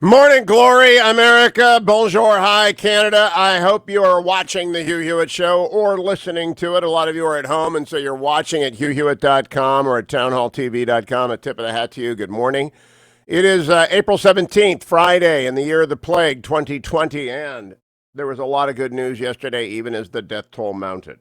Morning, glory, America. Bonjour, hi, Canada. I hope you are watching the Hugh Hewitt Show or listening to it. A lot of you are at home, and so you're watching at hughhewitt.com or at townhalltv.com. A tip of the hat to you. Good morning. It is April 17th, Friday, in the year of the plague, 2020, and there was a lot of good news yesterday, even as the death toll mounted.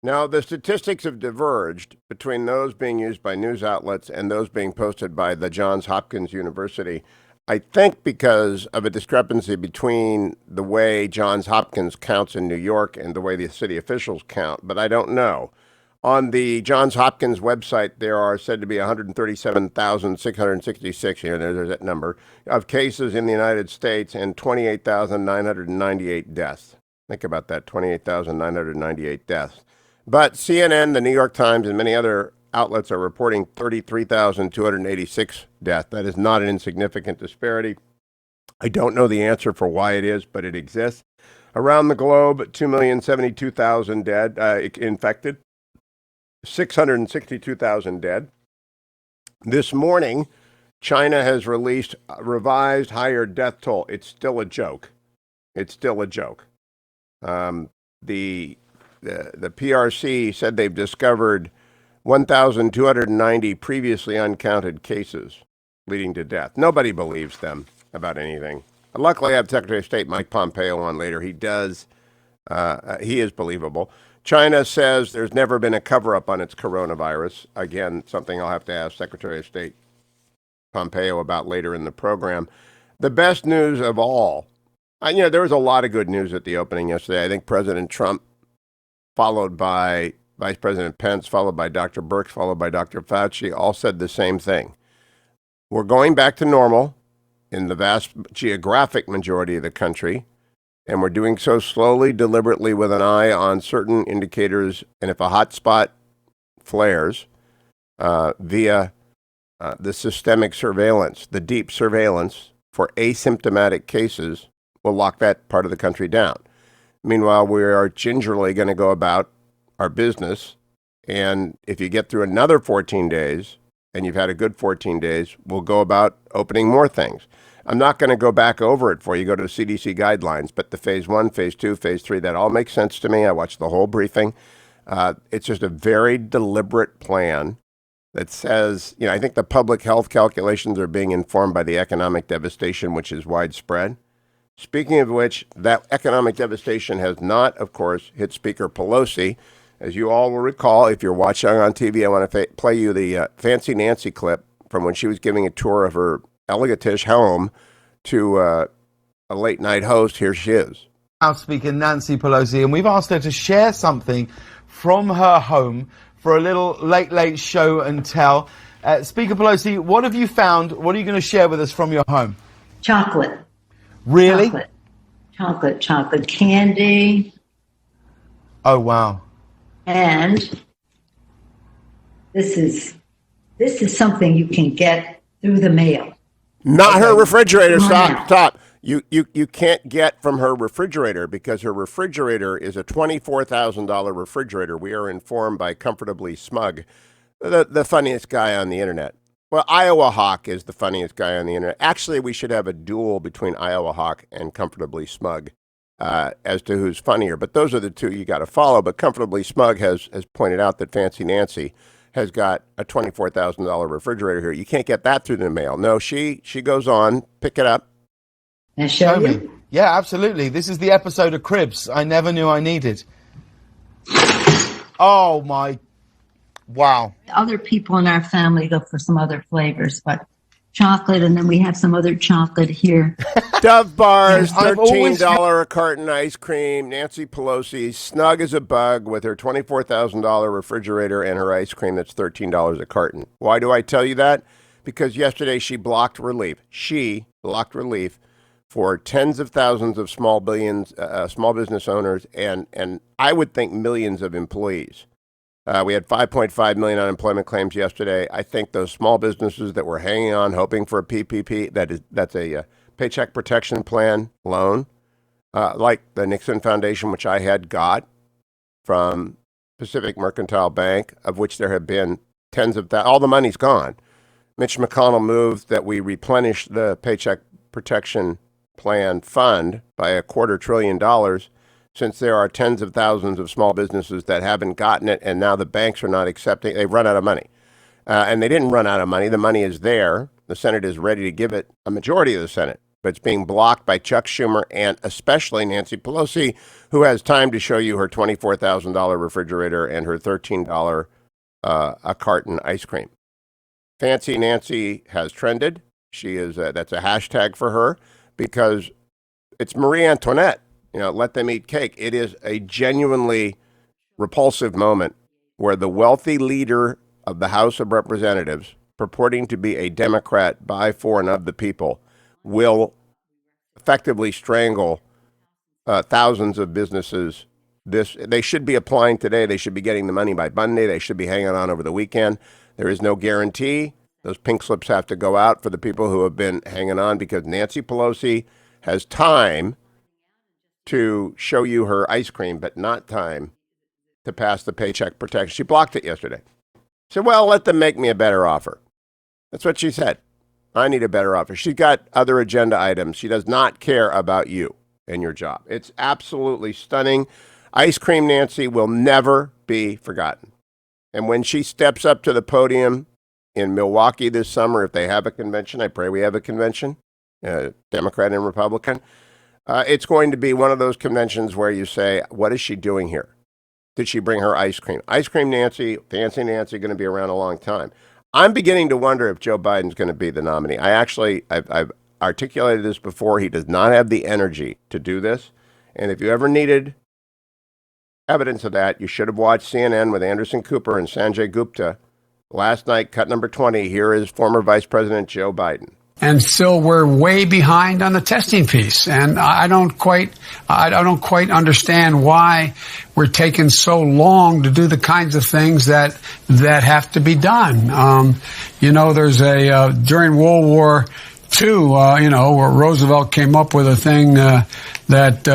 Now, the statistics have diverged between those being used by news outlets and those being posted by the Johns Hopkins University. I think because of a discrepancy between the way Johns Hopkins counts in New York and the way the city officials count, but I don't know. On the Johns Hopkins website, there are said to be 137,666, there's that number, of cases in the United States and 28,998 deaths. Think about that, 28,998 deaths. But CNN, the New York Times, and many other outlets are reporting 33,286 deaths. That is not an insignificant disparity. I don't know the answer for why it is, but it exists. Around the globe, 2,072,000 dead, infected, 662,000 dead. This morning, China has released a revised higher death toll. It's still a joke. It's still a joke. The PRC said they've discovered 1,290 previously uncounted cases leading to death. Nobody believes them about anything. Luckily, I have Secretary of State Mike Pompeo on later. He is believable. China says there's never been a cover-up on its coronavirus. Again, something I'll have to ask Secretary of State Pompeo about later in the program. The best news of all, there was a lot of good news at the opening yesterday. I think President Trump, followed by Vice President Pence, followed by Dr. Birx, followed by Dr. Fauci, all said the same thing. We're going back to normal in the vast geographic majority of the country, and we're doing so slowly, deliberately, with an eye on certain indicators. And if a hot spot flares via the systemic surveillance, the deep surveillance for asymptomatic cases, we'll lock that part of the country down. Meanwhile, we are gingerly going to go about our business, and if you get through another 14 days, and you've had a good 14 days, we'll go about opening more things. I'm not going to go back over it for you. Go to the CDC guidelines, but the phase 1, phase 2, phase 3, that all makes sense to me. I watched the whole briefing. It's just a very deliberate plan that says, I think the public health calculations are being informed by the economic devastation, which is widespread. Speaking of which, that economic devastation has not, of course, hit Speaker Pelosi. As you all will recall, if you're watching on TV, I want to play you the Fancy Nancy clip from when she was giving a tour of her elegant-ish home to a late-night host. Here she is. House Speaker Nancy Pelosi, and we've asked her to share something from her home for a little late show and tell. Speaker Pelosi, what have you found? What are you going to share with us from your home? Chocolate. Really? Chocolate candy. Oh, wow. And this is something you can get through the mail. Not her refrigerator. Stop. You can't get from her refrigerator because her refrigerator is a $24,000 refrigerator. We are informed by Comfortably Smug, the funniest guy on the internet. Well, Iowa Hawk is the funniest guy on the internet. Actually, we should have a duel between Iowa Hawk and Comfortably Smug as to who's funnier. But those are the two you got to follow. But Comfortably Smug has pointed out that Fancy Nancy has got a $24,000 refrigerator here. You can't get that through the mail. No, she goes on, pick it up. And show me. Yeah, absolutely. This is the episode of Cribs I never knew I needed. Oh, my. Wow. Other people in our family go for some other flavors, but chocolate, and then we have some other chocolate here. Dove bars, $13 a carton ice cream. Nancy Pelosi, snug as a bug with her $24,000 refrigerator and her ice cream that's $13 a carton. Why do I tell you that? Because yesterday she blocked relief. She blocked relief for tens of thousands of small business owners, and I would think millions of employees. We had 5.5 million unemployment claims yesterday. I think those small businesses that were hanging on, hoping for a PPP, that's a Paycheck Protection Plan loan, like the Nixon Foundation, which I had got from Pacific Mercantile Bank, of which there have been tens of thousands. All the money's gone. Mitch McConnell moved that we replenish the Paycheck Protection Plan fund by $250 billion, since there are tens of thousands of small businesses that haven't gotten it, and now the banks are not accepting. They've run out of money. And they didn't run out of money. The money is there. The Senate is ready to give it, a majority of the Senate, but it's being blocked by Chuck Schumer and especially Nancy Pelosi, who has time to show you her $24,000 refrigerator and her $13 a carton ice cream. Fancy Nancy has trended. She is that's a hashtag for her because it's Marie Antoinette. Let them eat cake. It is a genuinely repulsive moment where the wealthy leader of the House of Representatives, purporting to be a Democrat by, for, and of the people, will effectively strangle thousands of businesses. They should be applying today. They should be getting the money by Monday. They should be hanging on over the weekend. There is no guarantee. Those pink slips have to go out for the people who have been hanging on because Nancy Pelosi has time to show you her ice cream, but not time to pass the paycheck protection. She blocked it yesterday. She said, well, let them make me a better offer. That's what she said. I need a better offer. She's got other agenda items. She does not care about you and your job. It's absolutely stunning. Ice Cream Nancy will never be forgotten. And when she steps up to the podium in Milwaukee this summer, if they have a convention, I pray we have a convention, Democrat and Republican, it's going to be one of those conventions where you say, what is she doing here? Did she bring her ice cream? Ice Cream Nancy, Fancy Nancy, going to be around a long time. I'm beginning to wonder if Joe Biden's going to be the nominee. I've articulated this before. He does not have the energy to do this. And if you ever needed evidence of that, you should have watched CNN with Anderson Cooper and Sanjay Gupta. Last night, cut number 20, here is former Vice President Joe Biden. And still we're way behind on the testing piece. And I don't quite understand why we're taking so long to do the kinds of things that have to be done. There's during World War II, where Roosevelt came up with a thing, that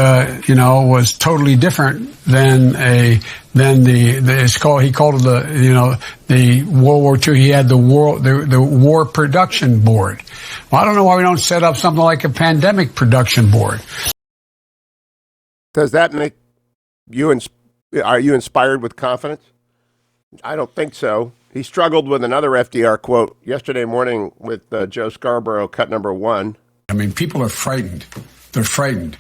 was totally different than he called it the World War II. He had the War Production Board. Well, I don't know why we don't set up something like a pandemic production board. Does that make you, are you inspired with confidence? I don't think so. He struggled with another FDR quote yesterday morning with Joe Scarborough, cut number 1. I mean, people are frightened. They're frightened.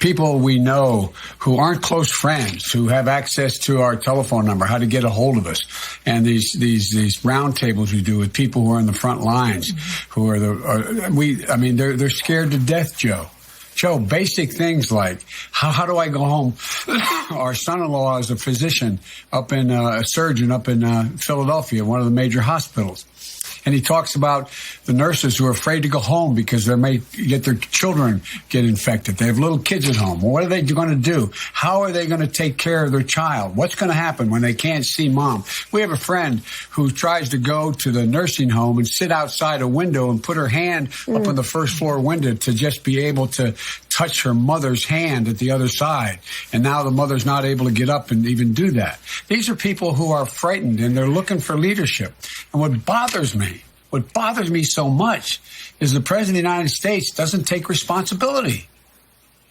People we know who aren't close friends, who have access to our telephone number, how to get a hold of us, and these roundtables we do with people who are in the front lines, who are they're scared to death, Joe. Joe, basic things like how do I go home? Our son-in-law is a physician a surgeon up in Philadelphia, one of the major hospitals. And he talks about the nurses who are afraid to go home because they may get their children get infected. They have little kids at home. Well, what are they going to do? How are they going to take care of their child? What's going to happen when they can't see mom? We have a friend who tries to go to the nursing home and sit outside a window and put her hand up on the first floor window to just be able to touch her mother's hand at the other side. And now the mother's not able to get up and even do that. These are people who are frightened and they're looking for leadership. And what bothers me so much is the President of the United States doesn't take responsibility.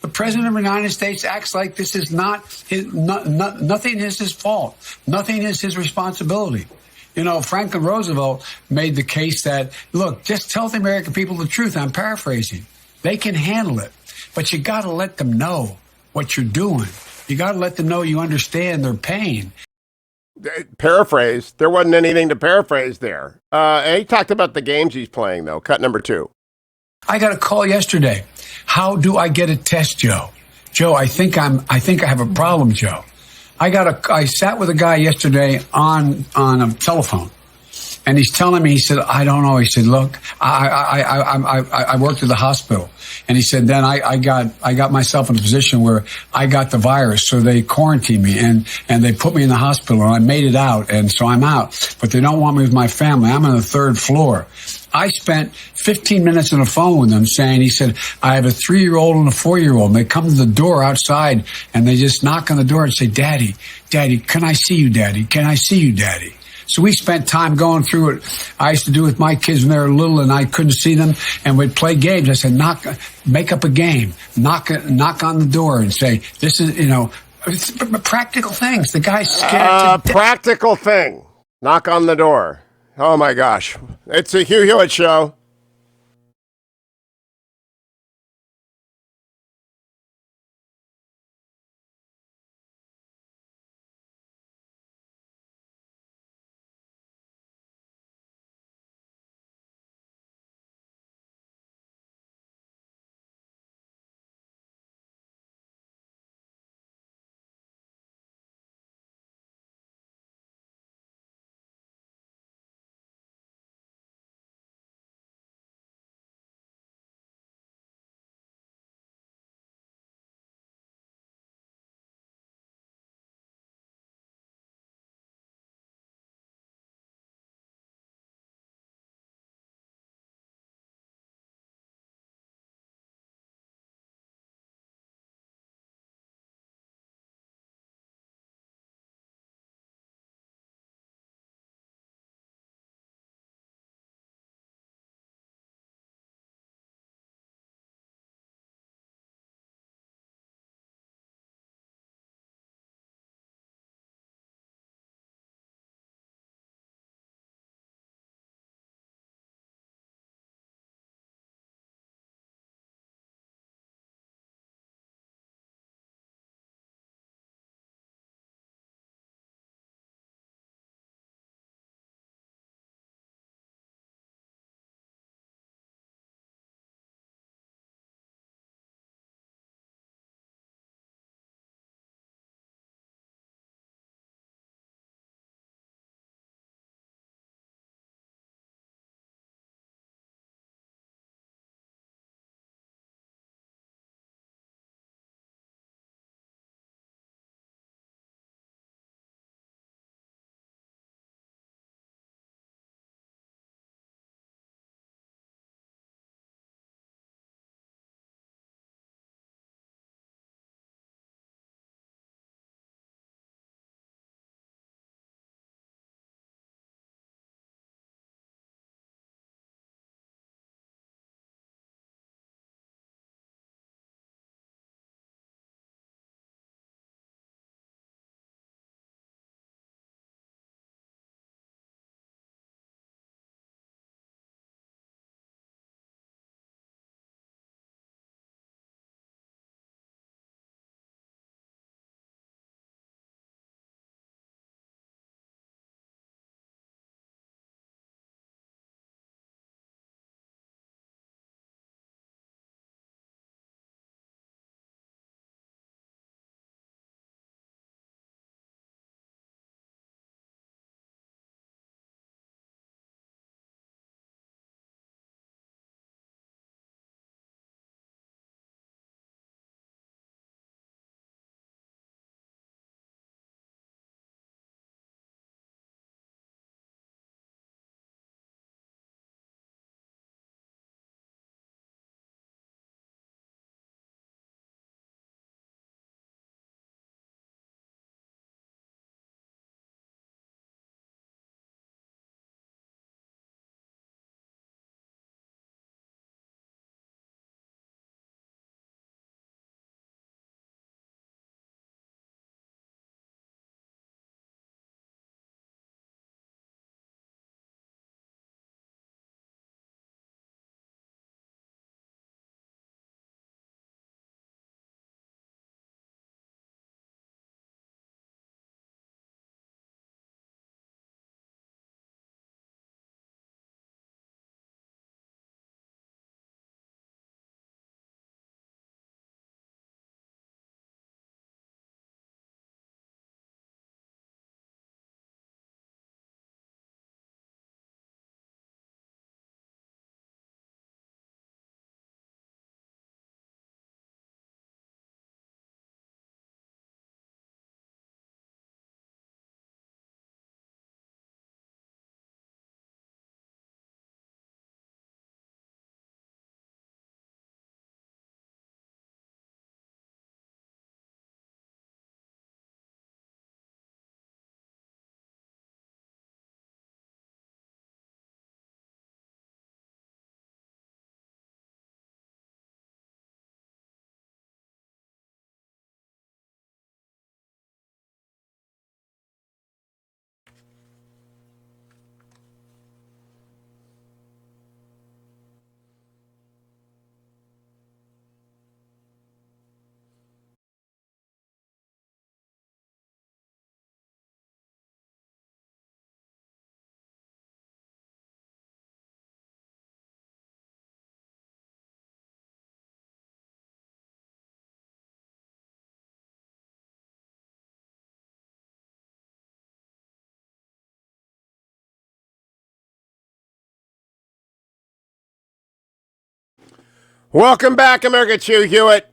The President of the United States acts like this is nothing is his fault. Nothing is his responsibility. Franklin Roosevelt made the case that, look, just tell the American people the truth. I'm paraphrasing. They can handle it. But you got to let them know what you're doing. You got to let them know you understand their pain. Paraphrase. There wasn't anything to paraphrase there. And he talked about the games he's playing, though. Cut number 2. I got a call yesterday. How do I get a test, Joe? Joe, I think I have a problem, Joe. I sat with a guy yesterday on a telephone. And he's telling me, he said, I don't know. He said, look, I worked at the hospital. And he said, then I got myself in a position where I got the virus. So they quarantined me and they put me in the hospital and I made it out. And so I'm out, but they don't want me with my family. I'm on the 3rd floor. I spent 15 minutes on the phone with them saying, he said, I have a 3-year-old and a 4-year-old. And they come to the door outside and they just knock on the door and say, Daddy, can I see you, Daddy? Can I see you, Daddy? So we spent time going through it. I used to do it with my kids when they were little and I couldn't see them, and we'd play games. I said, make up a game, knock on the door and say, this is, it's practical things. The guy's scared to death. Practical thing. Knock on the door. Oh my gosh. It's a Hugh Hewitt show. Welcome back, America. It's Hugh Hewitt.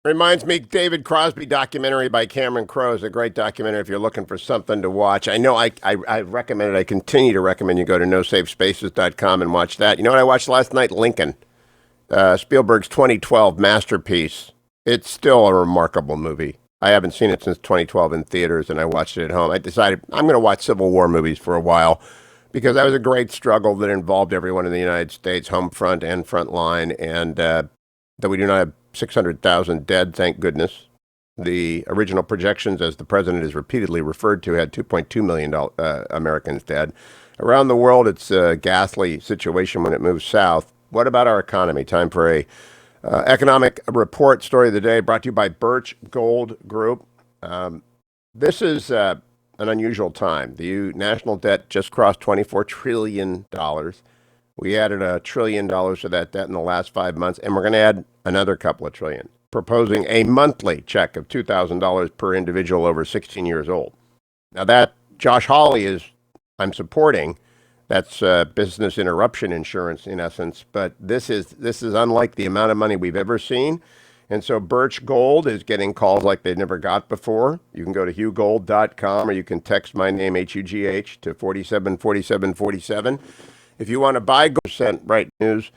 Reminds me, David Crosby documentary by Cameron Crowe is a great documentary if you're looking for something to watch. I know I recommend it. I continue to recommend you go to nosafespaces.com and watch that. You know what I watched last night? Lincoln. Spielberg's 2012 masterpiece. It's still a remarkable movie. I haven't seen it since 2012 in theaters, and I watched it at home. I decided I'm going to watch Civil War movies for a while because that was a great struggle that involved everyone in the United States, home front and front line, and that we do not have 600,000 dead, thank goodness. The original projections, as the president has repeatedly referred to, had 2.2 million Americans dead. Around the world, it's a ghastly situation when it moves south. What about our economy? Time for a economic report story of the day brought to you by Birch Gold Group. This is an unusual time. The national debt just crossed $24 trillion. We added $1 trillion to that debt in the last 5 months, and we're going to add another couple of trillion, proposing a monthly check of $2,000 per individual over 16 years old. Now that Josh Hawley I'm supporting. That's business interruption insurance in essence, but this is unlike the amount of money we've ever seen. And so Birch Gold is getting calls like they never got before. You can go to hughgold.com or you can text my name, HUGH, to 474747. If you want to buy gold, sent right news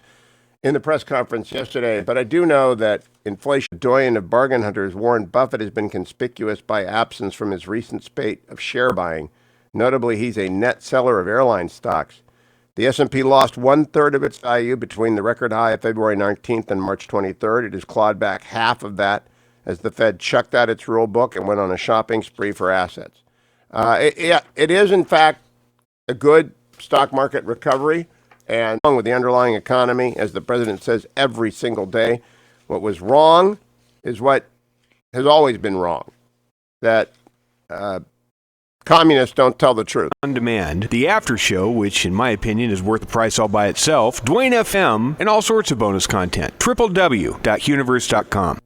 in the press conference yesterday. But I do know that inflation doyen of bargain hunters, Warren Buffett, has been conspicuous by absence from his recent spate of share buying. Notably, he's a net seller of airline stocks. The S&P lost 1/3 of its value between the record high of February 19th and March 23rd. It has clawed back half of that as the Fed chucked out its rule book and went on a shopping spree for assets. It is, in fact, a good stock market recovery, and along with the underlying economy, as the president says every single day, what was wrong is what has always been wrong, that communists don't tell the truth. On demand, the after show, which in my opinion is worth the price all by itself, Dwayne FM, and all sorts of bonus content. www.universe.com.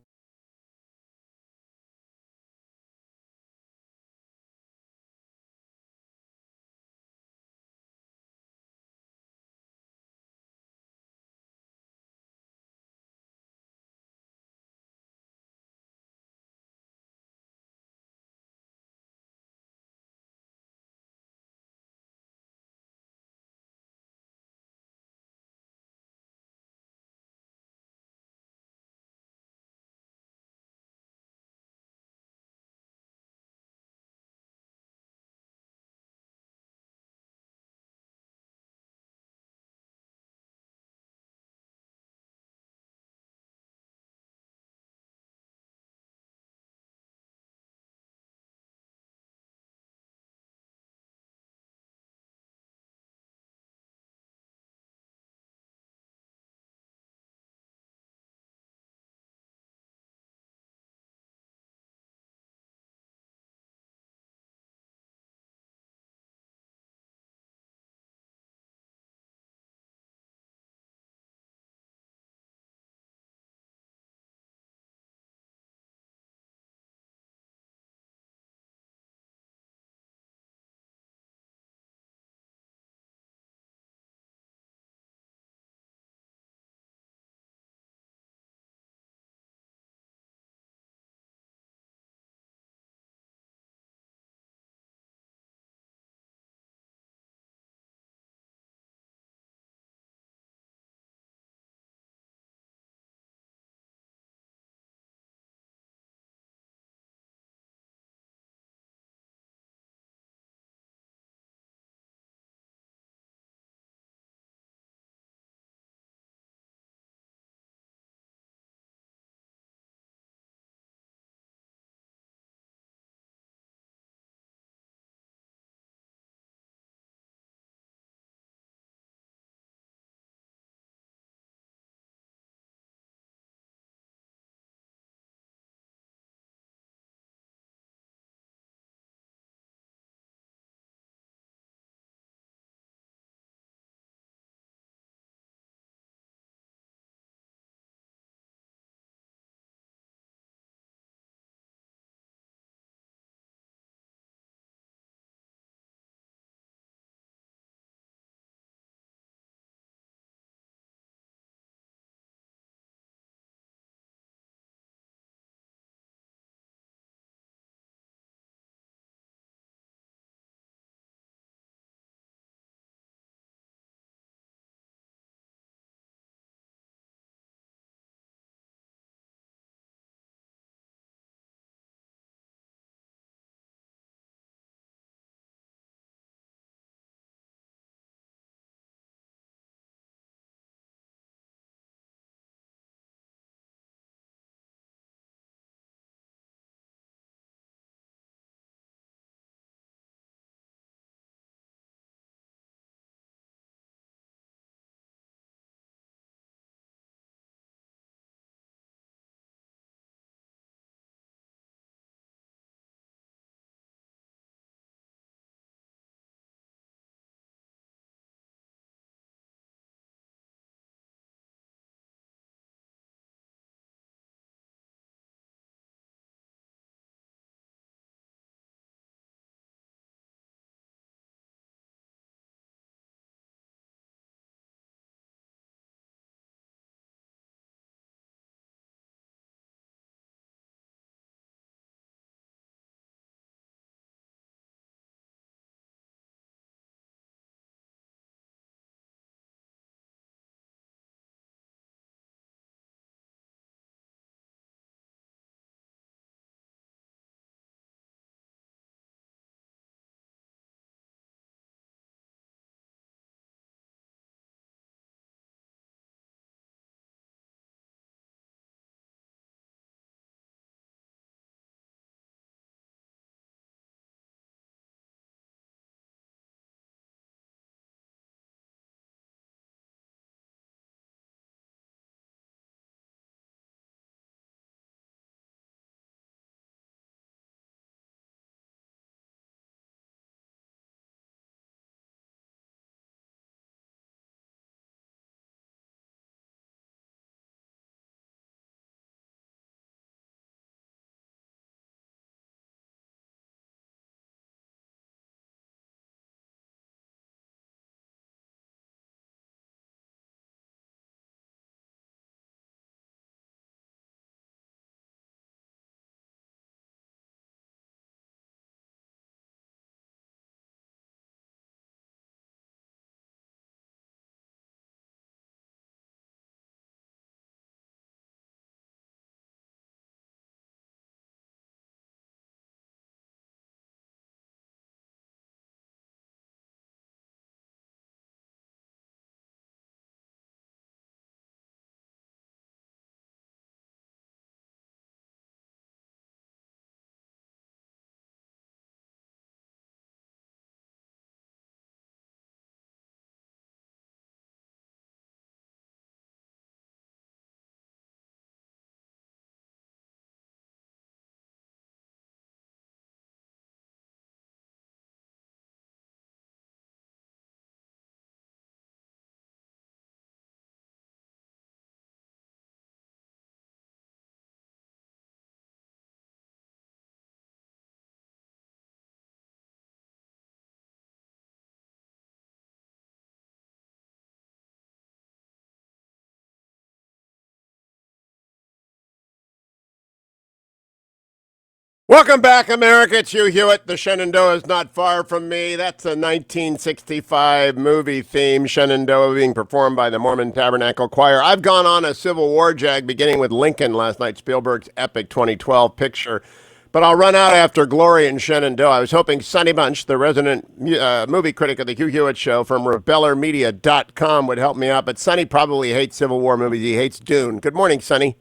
Welcome back, America. It's Hugh Hewitt. The Shenandoah is not far from me. That's a 1965 movie theme, Shenandoah, being performed by the Mormon Tabernacle Choir. I've gone on a Civil War jag, beginning with Lincoln last night, Spielberg's epic 2012 picture. But I'll run out after Glory and Shenandoah. I was hoping Sonny Bunch, the resident movie critic of the Hugh Hewitt Show from rebellermedia.com, would help me out. But Sonny probably hates Civil War movies. He hates Dune. Good morning, Sonny.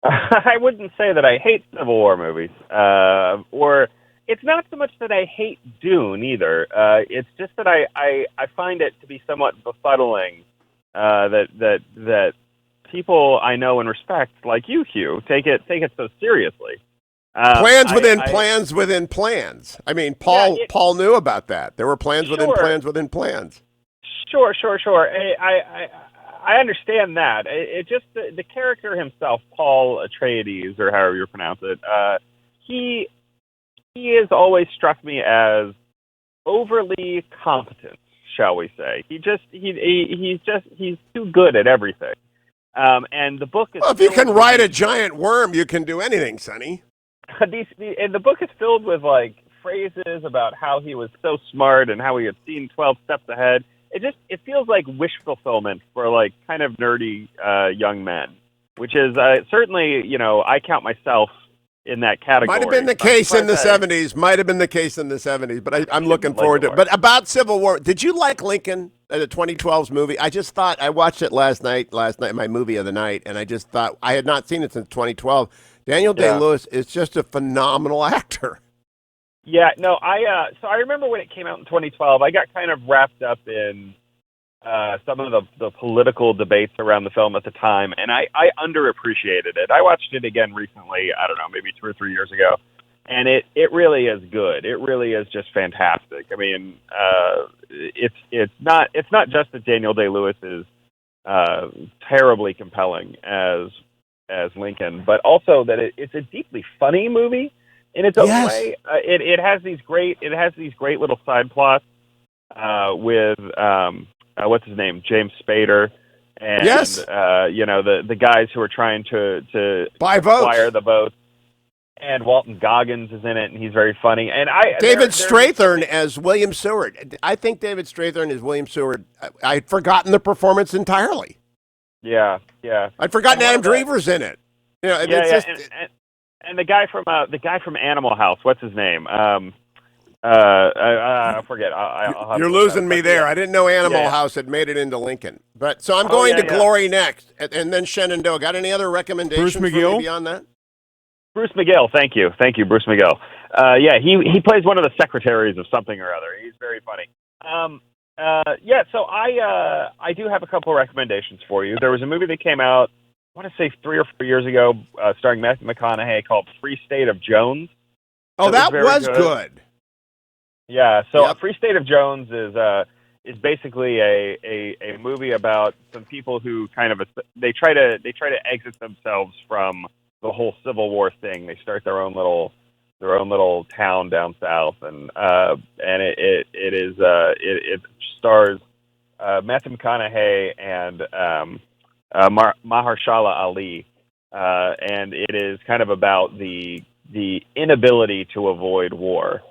I wouldn't say that I hate Civil War movies, or it's not so much that I hate Dune either. It's just that I find it to be somewhat befuddling that people I know and respect, like you, Hugh, take it so seriously. Plans within plans. I mean, Paul knew about that. There were plans within plans within plans. Sure. I understand that. It just the character himself, Paul Atreides, or however you pronounce it, he has always struck me as overly competent, shall we say? He's too good at everything. And the book is. Well, if you can ride a giant worm, you can do anything, Sonny. And the book is filled with like phrases about how he was so smart and how he had seen 12 steps ahead. It feels like wish fulfillment for like kind of nerdy young men, which is certainly, I count myself in that category. Might have been the case in the 70s. Might have been the case in the 70s, but I'm looking forward to it. But about Civil War, did you like Lincoln, the 2012's movie? I just thought, I watched it last night, my movie of the night, and I just thought, I had not seen it since 2012. Daniel Day-Lewis is just a phenomenal actor. Yeah, no, so I remember when it came out in 2012, I got kind of wrapped up in some of the political debates around the film at the time, and I underappreciated it. I watched it again recently, I don't know, maybe 2 or 3 years ago, and it really is good. It really is just fantastic. I mean, it's not just that Daniel Day-Lewis is terribly compelling as Lincoln, but also that it's a deeply funny movie. In its own way, it has these great little side plots with what's his name, James Spader, and the guys who are trying to buy votes, acquire the votes, and Walton Goggins is in it, and he's very funny. And David Strathairn as William Seward. I think David Strathairn as William Seward. I'd forgotten the performance entirely. Yeah. I'd forgotten Adam Driver's in it. And the guy from Animal House, what's his name? I forget. You're losing me there. I didn't know Animal House had made it into Lincoln. But so I'm going to Glory next, and then Shenandoah. Got any other recommendations Bruce McGill? for me beyond that? Bruce McGill, thank you, Bruce McGill. He plays one of the secretaries of something or other. He's very funny. So I do have a couple of recommendations for you. There was a movie that came out, I want to say 3 or 4 years ago, starring Matthew McConaughey, called Free State of Jones. Oh, that was good. Yeah, so Free State of Jones is basically a movie about some people who kind of they try to exit themselves from the whole Civil War thing. They start their own little town down south, and it stars Matthew McConaughey and Mahershala Ali, and it is kind of about the inability to avoid war,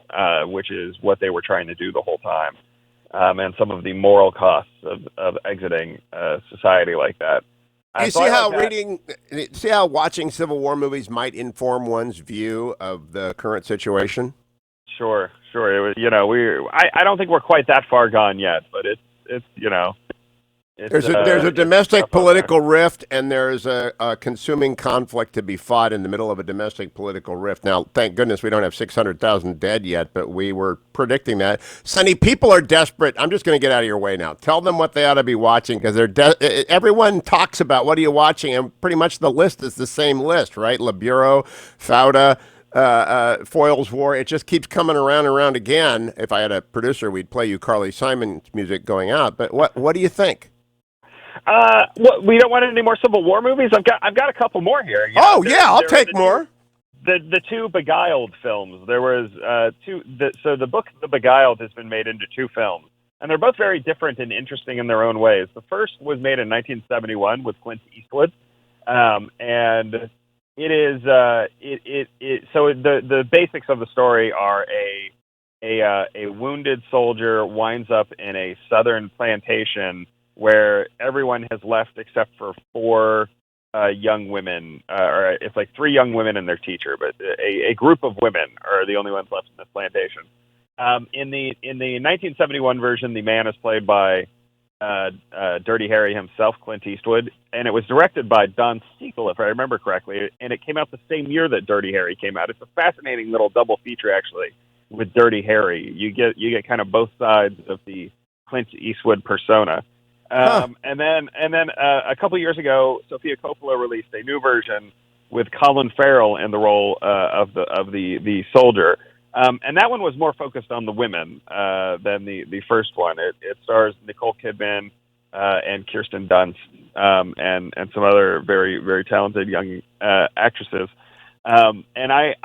which is what they were trying to do the whole time, and some of the moral costs of exiting a society like that. You see how watching Civil War movies might inform one's view of the current situation? Sure. It was, I don't think we're quite that far gone yet, but it's there's a domestic political rift, and there's a consuming conflict to be fought in the middle of a domestic political rift. Now, thank goodness we don't have 600,000 dead yet, but we were predicting that. Sonny, people are desperate. I'm just going to get out of your way now. Tell them what they ought to be watching, because everyone talks about what are you watching, and pretty much the list is the same list, right? Le Bureau, Fauda, Foyle's War. It just keeps coming around again. If I had a producer, we'd play you Carly Simon's music going out. But what do you think? We don't want any more Civil War movies. I've got a couple more here. I'll take more. The two Beguiled films. There was two. So the book The Beguiled has been made into 2 films, and they're both very different and interesting in their own ways. The first was made in 1971 with Clint Eastwood, and it is. So the basics of the story are a wounded soldier winds up in a southern plantation where everyone has left except for four young women, or it's like three young women and their teacher, but a group of women are the only ones left in this plantation. In the 1971 version, the man is played by Dirty Harry himself, Clint Eastwood, and it was directed by Don Siegel, if I remember correctly, and it came out the same year that Dirty Harry came out. It's a fascinating little double feature, actually, with Dirty Harry. You get kind of both sides of the Clint Eastwood persona. And then a couple years ago, Sofia Coppola released a new version with Colin Farrell in the role of the soldier. And that one was more focused on the women than the first one. It stars Nicole Kidman and Kirsten Dunst and some other very, very talented young actresses. And I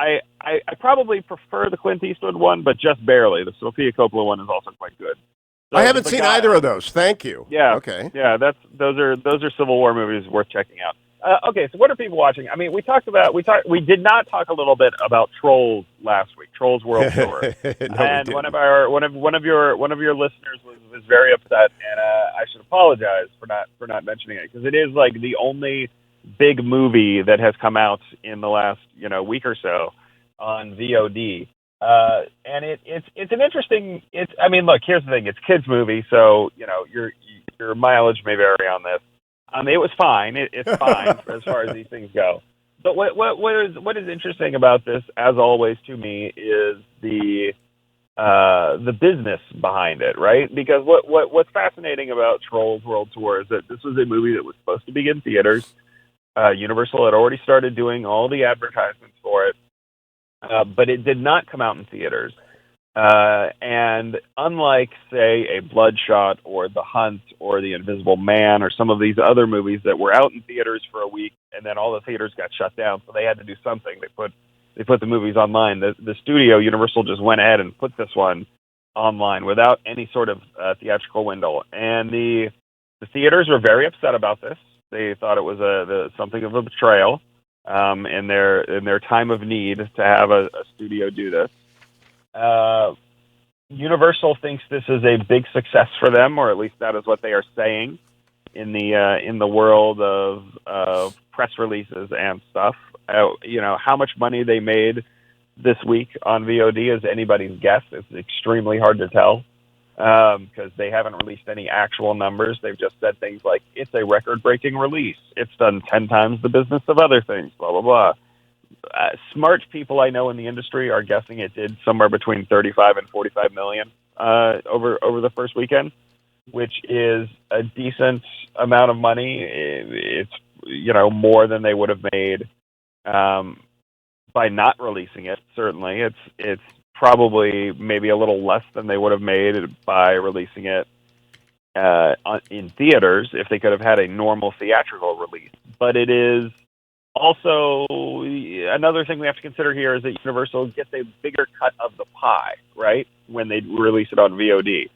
probably prefer the Clint Eastwood one, but just barely. The Sofia Coppola one is also quite good. So I haven't seen either of those. Thank you. Yeah. Okay. Yeah, those are Civil War movies worth checking out. Okay, so what are people watching? I mean, we did not talk a little bit about Trolls last week, Trolls World Tour, and one of your listeners was very upset, and I should apologize for not mentioning it, because it is like the only big movie that has come out in the last week or so on VOD, and it's an interesting. I mean, look, here's the thing: it's kids' movie, so your mileage may vary on this. It was fine. It's fine as far as these things go. But what is interesting about this, as always, to me, is the business behind it, right? Because what's fascinating about Trolls World Tour is that this was a movie that was supposed to be in theaters. Universal had already started doing all the advertisements for it, but it did not come out in theaters. And unlike, say, a Bloodshot or The Hunt or The Invisible Man or some of these other movies that were out in theaters for a week and then all the theaters got shut down, so they had to do something. They put the movies online. The studio, Universal, just went ahead and put this one online without any sort of theatrical window. And the theaters were very upset about this. They thought it was something of a betrayal in their time of need to have a studio do this. Universal thinks this is a big success for them, or at least that is what they are saying in the world of press releases and stuff. How much money they made this week on VOD is anybody's guess. It's extremely hard to tell because they haven't released any actual numbers. They've just said things like, it's a record-breaking release. It's done 10 times the business of other things, blah, blah, blah. Smart people I know in the industry are guessing it did somewhere between 35 and 45 million over the first weekend, which is a decent amount of money. It's more than they would have made by not releasing it. Certainly, it's probably maybe a little less than they would have made by releasing it in theaters if they could have had a normal theatrical release. But it is also, another thing we have to consider here is that Universal gets a bigger cut of the pie, right, when they release it on VOD.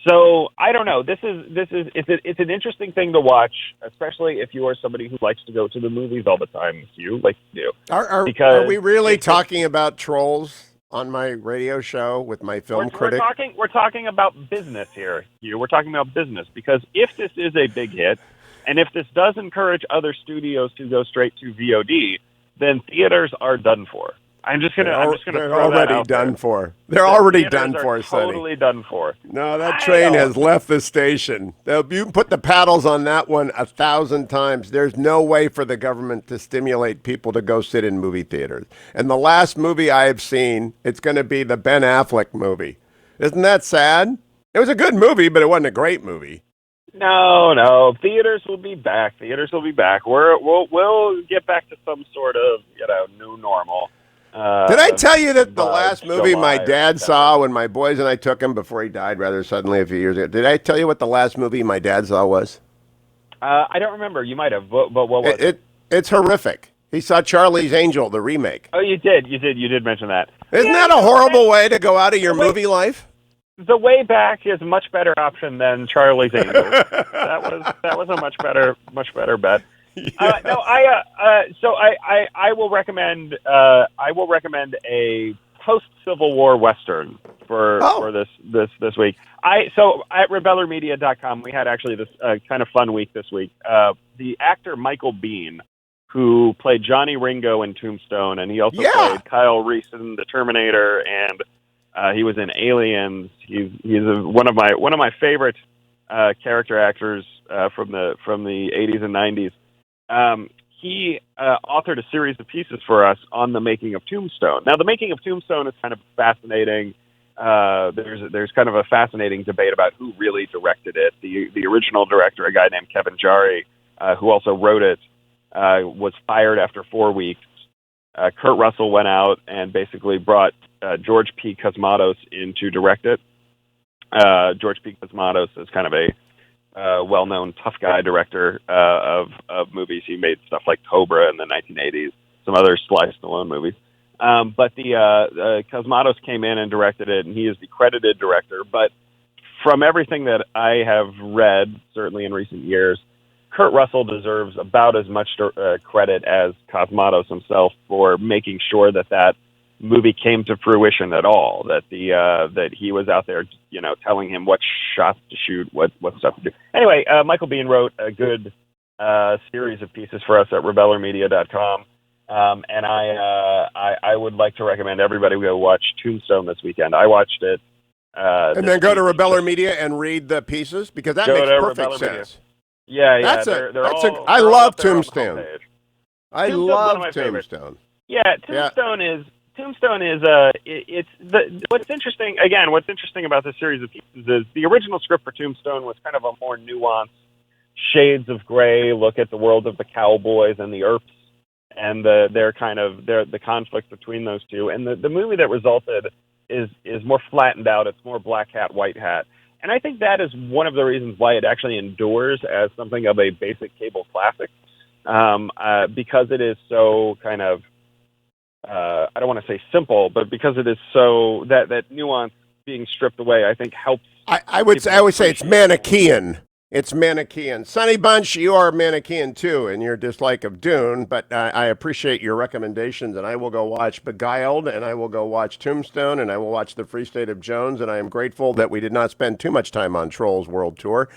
So I don't know. It's an interesting thing to watch, especially if you are somebody who likes to go to the movies all the time, you like to do. Are we really talking about Trolls on my radio show with my film critic? We're talking about business here, Hugh. We're talking about business, because if this is a big hit, and if this does encourage other studios to go straight to VOD, then theaters are done for. I'm just gonna They're throw that already out done there. for. They're already Theaters done are for, Sonny. Totally done for. No, that train has left the station. You can put the paddles on that one 1,000 times. There's no way for the government to stimulate people to go sit in movie theaters. And the last movie I have seen, it's going to be the Ben Affleck movie. Isn't that sad? It was a good movie, but it wasn't a great movie. No. Theaters will be back. We'll get back to some sort of new normal. Did I tell you that the last movie my July dad saw when my boys and I took him before he died rather suddenly a few years ago? Did I tell you what the last movie my dad saw was? I don't remember. You might have. But what was it? It's horrific. He saw Charlie's Angel, the remake. Oh, you did. You did mention that. Isn't that a horrible way to go out of your movie life? The Way Back is a much better option than Charlie's Angels. That was a much better bet. I will recommend a post Civil War Western for this week. So at rebellermedia.com we had actually this kind of fun week this week. The actor Michael Biehn, who played Johnny Ringo in Tombstone, and he also played Kyle Reese in The Terminator, and he was in Aliens. He's one of my favorite character actors from the 80s and 90s. He authored a series of pieces for us on the making of Tombstone. Now, the making of Tombstone is kind of fascinating. There's kind of a fascinating debate about who really directed it. The original director, a guy named Kevin Jarre, who also wrote it, was fired after 4 weeks. Kurt Russell went out and basically brought George P. Cosmatos in to direct it. George P. Cosmatos is kind of a well-known tough guy director of movies. He made stuff like Cobra in the 1980s, some other Sly Stallone movies. But the Cosmatos came in and directed it, and he is the credited director. But from everything that I have read, certainly in recent years, Kurt Russell deserves about as much credit as Cosmatos himself for making sure that movie came to fruition at all. That that he was out there, telling him what shots to shoot, what stuff to do. Anyway, Michael Biehn wrote a good series of pieces for us at rebellermedia.com, and I would like to recommend everybody go watch Tombstone this weekend. I watched it, and then go to Rebeller Media and read the pieces, because that makes perfect sense. Yeah, I love Tombstone. I love Tombstone. Yeah, Tombstone is what's interesting about this series of pieces is the original script for Tombstone was kind of a more nuanced, shades of gray look at the world of the cowboys and the Earps and the conflict between those two. And the movie that resulted is more flattened out. It's more black hat, white hat. And I think that is one of the reasons why it actually endures as something of a basic cable classic, because it is so kind of, I don't want to say simple, but because it is so that nuance being stripped away, I think helps. I would say it's Manichaean. It's Manichaean. Sonny Bunch, you are Manichaean too in your dislike of Dune, but I appreciate your recommendations, and I will go watch Beguiled, and I will go watch Tombstone, and I will watch The Free State of Jones, and I am grateful that we did not spend too much time on Trolls World Tour,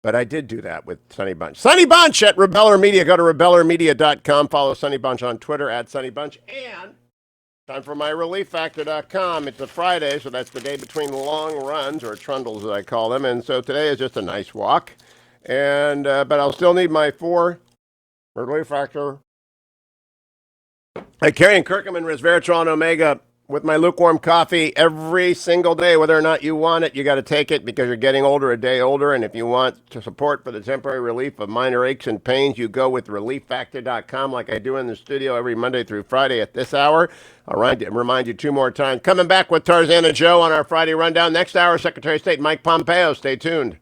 but I did do that with Sonny Bunch. Sonny Bunch at Rebeller Media. Go to rebellermedia.com. Follow Sonny Bunch on Twitter at Sonny Bunch, and time for my relieffactor.com. It's a Friday, so that's the day between long runs, or trundles as I call them. And so today is just a nice walk. And but I'll still need my 4 Relief Factor. I carry curcumin, resveratrol, and omega with my lukewarm coffee every single day, whether or not you want it. You got to take it because you're getting older, a day older. And if you want to support for the temporary relief of minor aches and pains, you go with relieffactor.com, like I do in the studio every Monday through Friday at this hour. I'll remind you 2 more times. Coming back with Tarzana Joe on our Friday rundown. Next hour, Secretary of State Mike Pompeo. Stay tuned.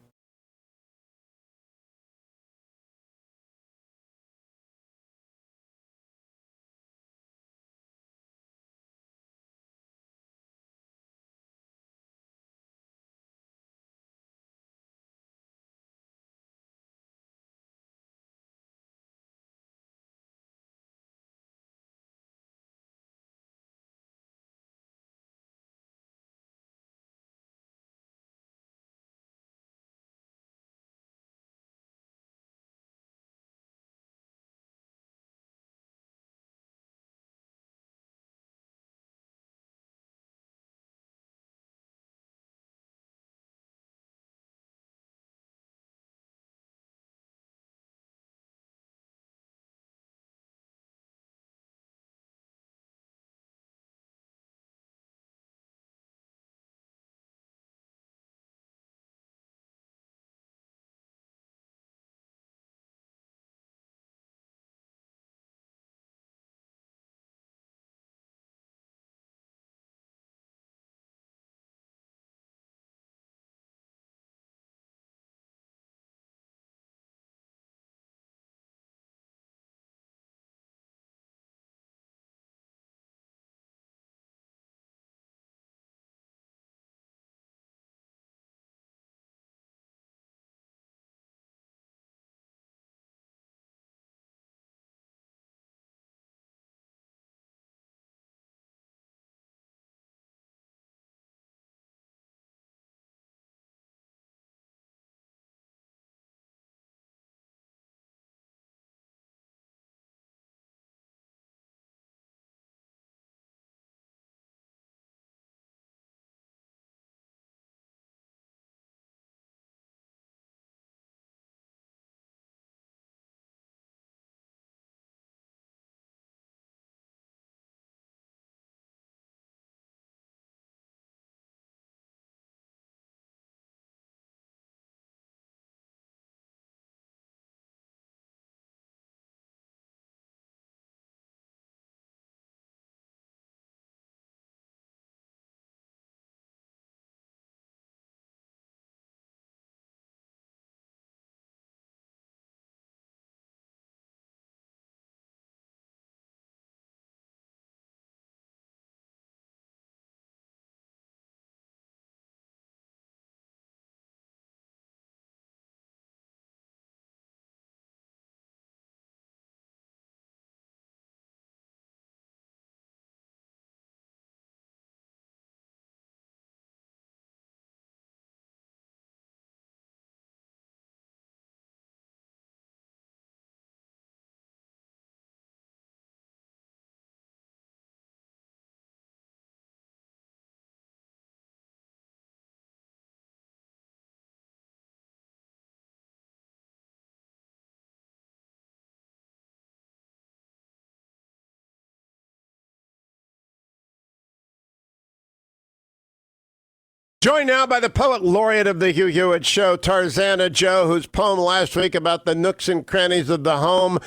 Joined now by the poet laureate of the Hugh Hewitt Show, Tarzana Joe, whose poem last week about the nooks and crannies of the home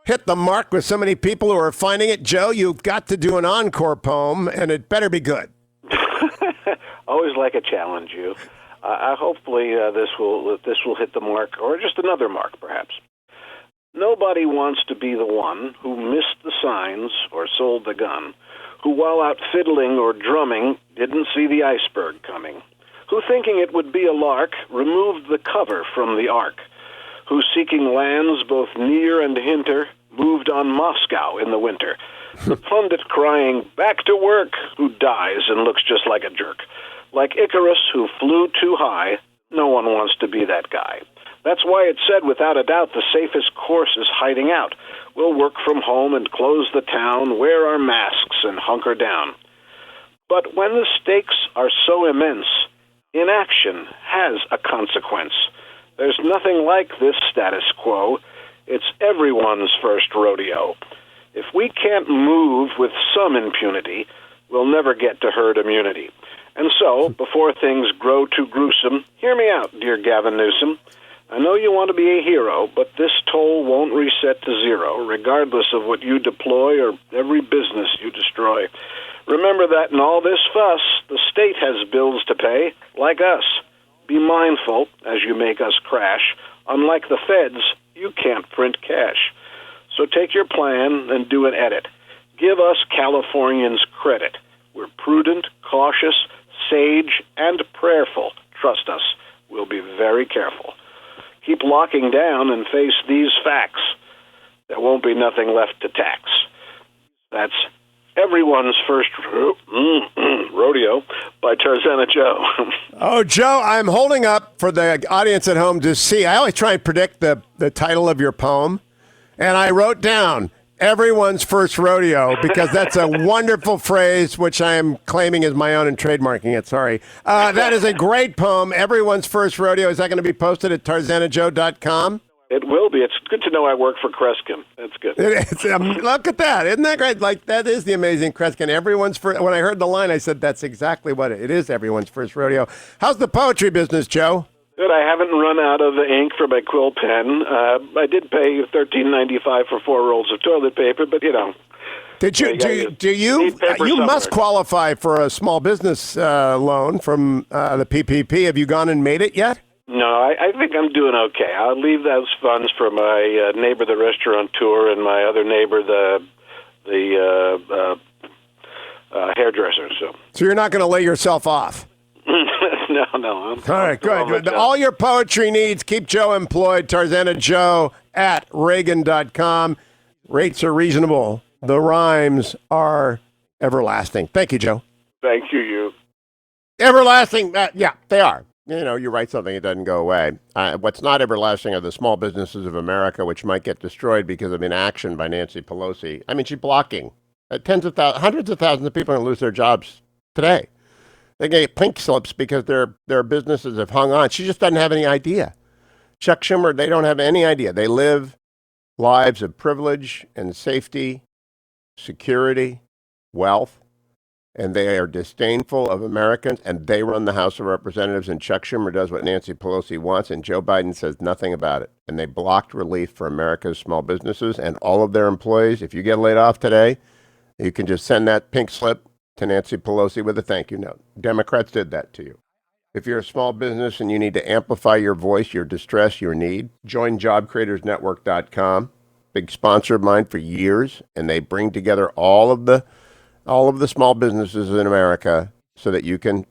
hit the mark with so many people who are finding it. Joe, you've got to do an encore poem, and it better be good. Always like a challenge, you. Hopefully this will hit the mark, or just another mark, perhaps. Nobody wants to be the one who missed the signs or sold the gun, who while out fiddling or drumming didn't see the iceberg coming, who thinking it would be a lark removed the cover from the ark, who seeking lands both near and hinter moved on Moscow in the winter, the pundit crying, "Back to work," who dies and looks just like a jerk. Like Icarus, who flew too high, no one wants to be that guy. That's why it's said without a doubt the safest course is hiding out. We'll work from home and close the town, wear our masks and hunker down. But when the stakes are so immense, inaction has a consequence. There's nothing like this status quo. It's everyone's first rodeo. If we can't move with some impunity, we'll never get to herd immunity. And so, before things grow too gruesome, hear me out, dear Gavin Newsom. I know you want to be a hero, but this toll won't reset to zero, regardless of what you deploy or every business you destroy. Remember that in all this fuss, the state has bills to pay, like us. Be mindful, as you make us crash. Unlike the feds, you can't print cash. So take your plan and do an edit. Give us Californians credit. We're prudent, cautious, sage, and prayerful. Trust us, we'll be very careful. Keep locking down and face these facts. There won't be nothing left to tax. That's everyone's first rodeo by Tarzana Joe. Oh, Joe, I'm holding up for the audience at home to see. I always try and predict the title of your poem, and I wrote down everyone's first rodeo because that's a wonderful phrase, which I am claiming as my own and trademarking it. Sorry. That is a great poem, everyone's first rodeo. Is that going to be posted at tarzanajoe.com? It will be. It's good to know I work for Kreskin. That's good. Look at that. Isn't that great? Like, that is the amazing Kreskin. Everyone's first. When I heard the line, I said, that's exactly what it is, everyone's first rodeo. How's the poetry business, Joe? Good. I haven't run out of the ink for my quill pen. I did pay $13.95 for 4 rolls of toilet paper, but you know. Did you? Do you must qualify for a small business loan from the PPP? Have you gone and made it yet? No, I think I'm doing okay. I'll leave those funds for my neighbor, the restaurateur, and my other neighbor, the hairdresser. So you're not going to lay yourself off? No. All right, good. All your poetry needs, keep Joe employed. Tarzana Joe at Reagan.com. Rates are reasonable. The rhymes are everlasting. Thank you, Joe. Thank you. Everlasting. Yeah, they are. You know, you write something, it doesn't go away. What's not everlasting are the small businesses of America, which might get destroyed because of inaction by Nancy Pelosi. I mean, she's blocking. Hundreds of thousands of people are going to lose their jobs today. They get pink slips because their businesses have hung on. She just doesn't have any idea. Chuck Schumer, they don't have any idea. They live lives of privilege and safety, security, wealth, and they are disdainful of Americans, and they run the House of Representatives, and Chuck Schumer does what Nancy Pelosi wants, and Joe Biden says nothing about it. And they blocked relief for America's small businesses and all of their employees. If you get laid off today, you can just send that pink slip to Nancy Pelosi with a thank you note. Democrats did that to you. If you're a small business and you need to amplify your voice, your distress, your need, join JobCreatorsNetwork.com. Big sponsor of mine for years, and they bring together all of the small businesses in America so that you can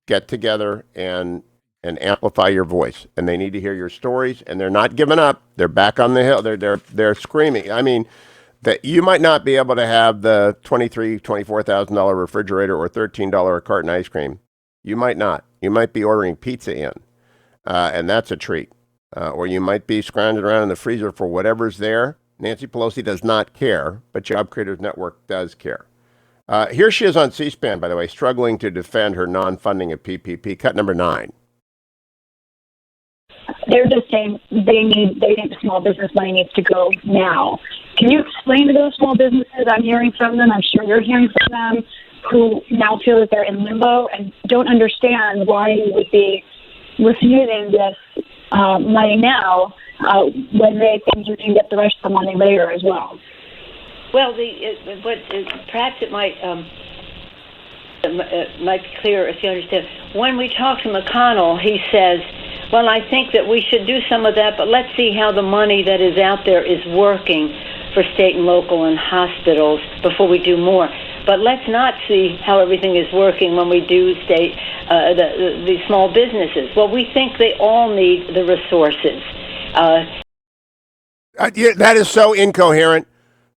get together and amplify your voice. And they need to hear your stories, and they're not giving up. They're back on the hill. They're screaming. I mean, that you might not be able to have the $24,000 refrigerator or $13 a carton ice cream. You might not. You might be ordering pizza in, and that's a treat. Or you might be scrounging around in the freezer for whatever's there. Nancy Pelosi does not care, but Job Creators Network does care. Here she is on C-SPAN, by the way, struggling to defend her non-funding of PPP. Cut number 9. They're just saying they think the small business money needs to go now. Can you explain to those small businesses? I'm hearing from them. I'm sure you're hearing from them who now feel that they're in limbo and don't understand why you would be refusing this money now when they think you can get the rest of the money later as well. Well, perhaps it might be clearer if you understand. When we talk to McConnell, he says, well, I think that we should do some of that, but let's see how the money that is out there is working for state and local and hospitals before we do more. But let's not see how everything is working when we do state the small businesses. Well, we think they all need the resources. Yeah, that is so incoherent.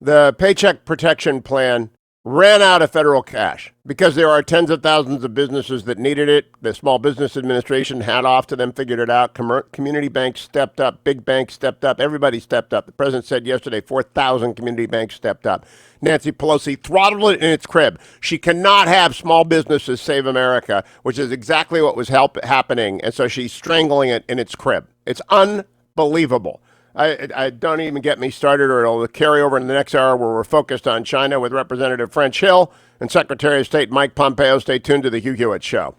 The Paycheck Protection Plan ran out of federal cash because there are tens of thousands of businesses that needed it. The Small Business Administration, hat off to them, figured it out. Community banks stepped up. Big banks stepped up. Everybody stepped up. The president said yesterday 4,000 community banks stepped up. Nancy Pelosi throttled it in its crib. She cannot have small businesses save America, which is exactly what was happening. And so she's strangling it in its crib. It's unbelievable. I don't even get me started, or it'll carry over in the next hour where we're focused on China with Representative French Hill and Secretary of State Mike Pompeo. Stay tuned to the Hugh Hewitt Show.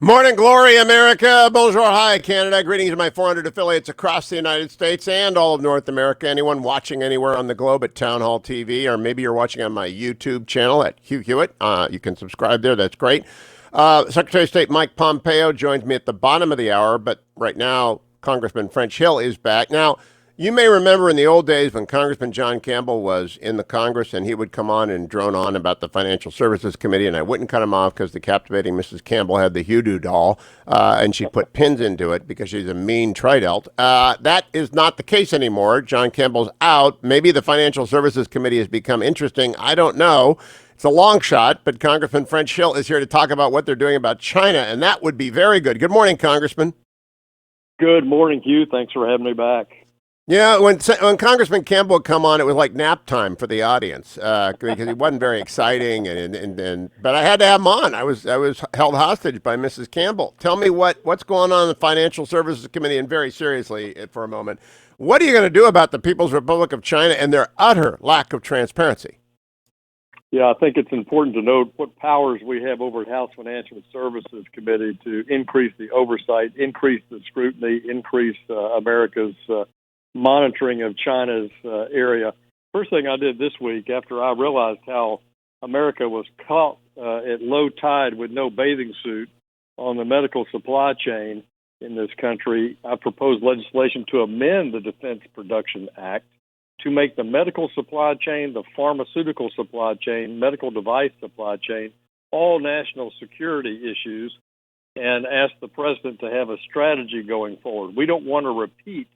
Morning glory, America. Bonjour, hi, Canada. Greetings to my 400 affiliates across the United States and all of North America. Anyone watching anywhere on the globe at Town Hall TV, or maybe you're watching on my YouTube channel at Hugh Hewitt. You can subscribe there. That's great. Secretary of State Mike Pompeo joins me at the bottom of the hour, but right now, Congressman French Hill is back. Now, you may remember in the old days when Congressman John Campbell was in the Congress and he would come on and drone on about the Financial Services Committee, and I wouldn't cut him off because the captivating Mrs. Campbell had the hoodoo doll, and she put pins into it because she's a mean tridelt. That is not the case anymore. John Campbell's out. Maybe the Financial Services Committee has become interesting. I don't know. It's a long shot, but Congressman French Hill is here to talk about what they're doing about China, and that would be very good. Good morning, Congressman. Good morning, Hugh. Thanks for having me back. Yeah, when Congressman Campbell would come on, it was like nap time for the audience because he wasn't very exciting, but I had to have him on. I was held hostage by Mrs. Campbell. Tell me what's going on in the Financial Services Committee, and very seriously for a moment, what are you going to do about the People's Republic of China and their utter lack of transparency? Yeah, I think it's important to note what powers we have over the House Financial Services Committee to increase the oversight, increase the scrutiny, increase America's monitoring of China's area. First thing I did this week after I realized how America was caught at low tide with no bathing suit on the medical supply chain in this country, I proposed legislation to amend the Defense Production Act to make the medical supply chain, the pharmaceutical supply chain, medical device supply chain, all national security issues, and ask the president to have a strategy going forward. We don't want to repeat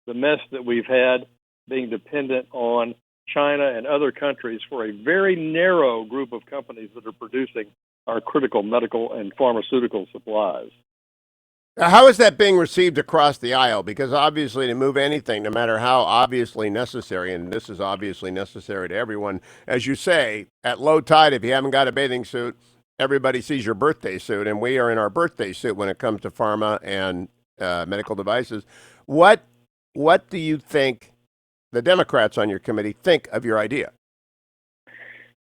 the mess that we've had being dependent on China and other countries for a very narrow group of companies that are producing our critical medical and pharmaceutical supplies. How is that being received across the aisle? Because obviously to move anything, no matter how obviously necessary, and this is obviously necessary to everyone, as you say, at low tide, if you haven't got a bathing suit, everybody sees your birthday suit, and we are in our birthday suit when it comes to pharma and medical devices. What do you think the Democrats on your committee think of your idea?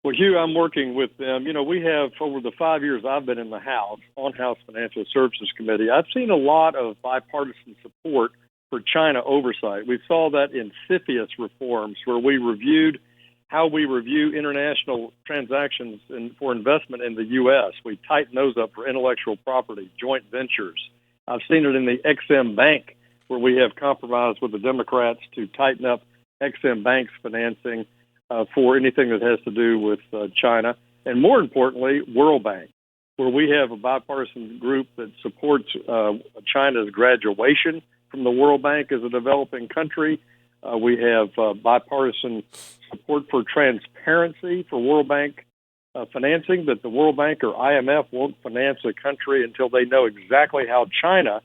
Well, Hugh, I'm working with them. You know, we have, over the 5 years I've been in the House, on House Financial Services Committee, I've seen a lot of bipartisan support for China oversight. We saw that in CFIUS reforms, where we reviewed how we review international transactions for investment in the U.S. We tightened those up for intellectual property, joint ventures. I've seen it in the XM Bank, where we have compromised with the Democrats to tighten up XM Bank's financing for anything that has to do with China. And more importantly, World Bank, where we have a bipartisan group that supports China's graduation from the World Bank as a developing country. We have bipartisan support for transparency for World Bank financing, that the World Bank or IMF won't finance a country until they know exactly how China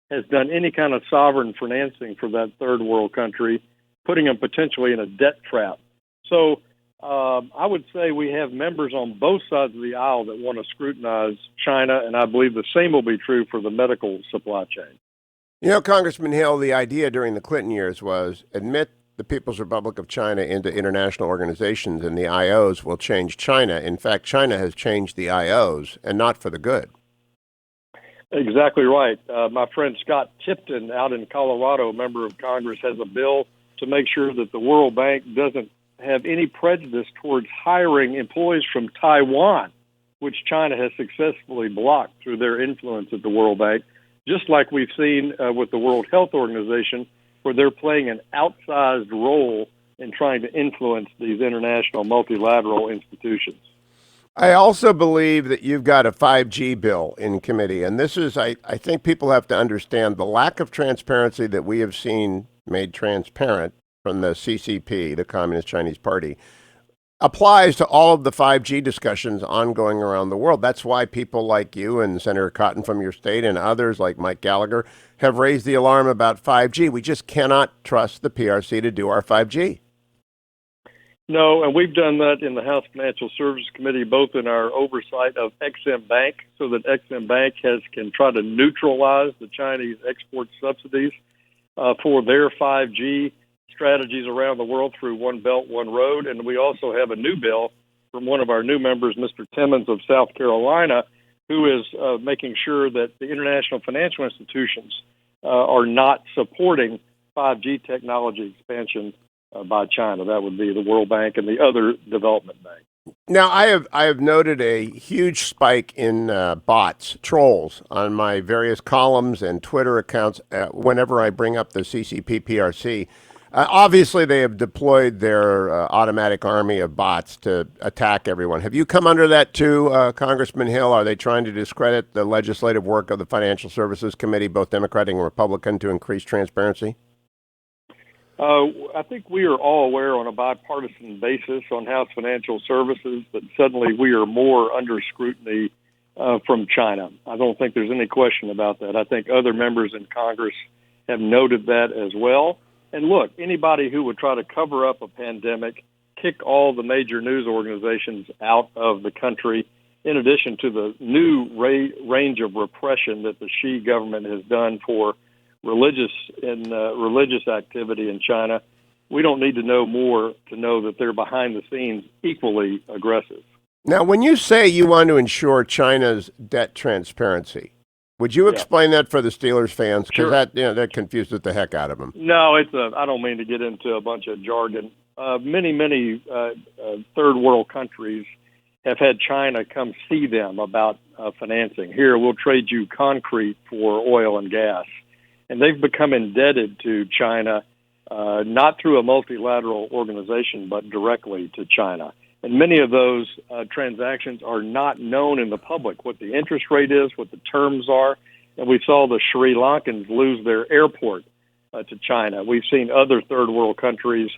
has done any kind of sovereign financing for that third world country, putting them potentially in a debt trap. So I would say we have members on both sides of the aisle that want to scrutinize China, and I believe the same will be true for the medical supply chain. You know, Congressman Hill, the idea during the Clinton years was admit the People's Republic of China into international organizations, and the IOs will change China. In fact, China has changed the IOs, and not for the good. Exactly right. My friend Scott Tipton out in Colorado, a member of Congress, has a bill to make sure that the World Bank doesn't have any prejudice towards hiring employees from Taiwan, which China has successfully blocked through their influence at the World Bank, just like we've seen with the World Health Organization, where they're playing an outsized role in trying to influence these international multilateral institutions. I also believe that you've got a 5G bill in committee, and this is, I think people have to understand the lack of transparency that we have seen made transparent from the CCP, the Communist Chinese Party, applies to all of the 5G discussions ongoing around the world. That's why people like you and Senator Cotton from your state and others like Mike Gallagher have raised the alarm about 5G. We just cannot trust the PRC to do our 5G. No, and we've done that in the House Financial Services Committee, both in our oversight of XM Bank, so that XM Bank can try to neutralize the Chinese export subsidies for their 5G strategies around the world through One Belt, One Road. And we also have a new bill from one of our new members, Mr. Timmons of South Carolina, who is making sure that the international financial institutions are not supporting 5G technology expansion by China. That would be the World Bank and the other development banks. Now, I have noted a huge spike in bots, trolls, on my various columns and Twitter accounts whenever I bring up the CCP-PRC. Obviously, they have deployed their automatic army of bots to attack everyone. Have you come under that too, Congressman Hill? Are they trying to discredit the legislative work of the Financial Services Committee, both Democratic and Republican, to increase transparency? I think we are all aware on a bipartisan basis on House Financial Services that suddenly we are more under scrutiny from China. I don't think there's any question about that. I think other members in Congress have noted that as well. And look, anybody who would try to cover up a pandemic, kick all the major news organizations out of the country, in addition to the new range of repression that the Xi government has done for religious activity in China, we don't need to know more to know that they're behind the scenes equally aggressive. Now, when you say you want to ensure China's debt transparency, would you explain that for the Steelers fans? Because that confuses the heck out of them. No, I don't mean to get into a bunch of jargon. Many third world countries have had China come see them about financing. Here, we'll trade you concrete for oil and gas. And they've become indebted to China, not through a multilateral organization, but directly to China. And many of those transactions are not known in the public, what the interest rate is, what the terms are. And we saw the Sri Lankans lose their airport to China. We've seen other third world countries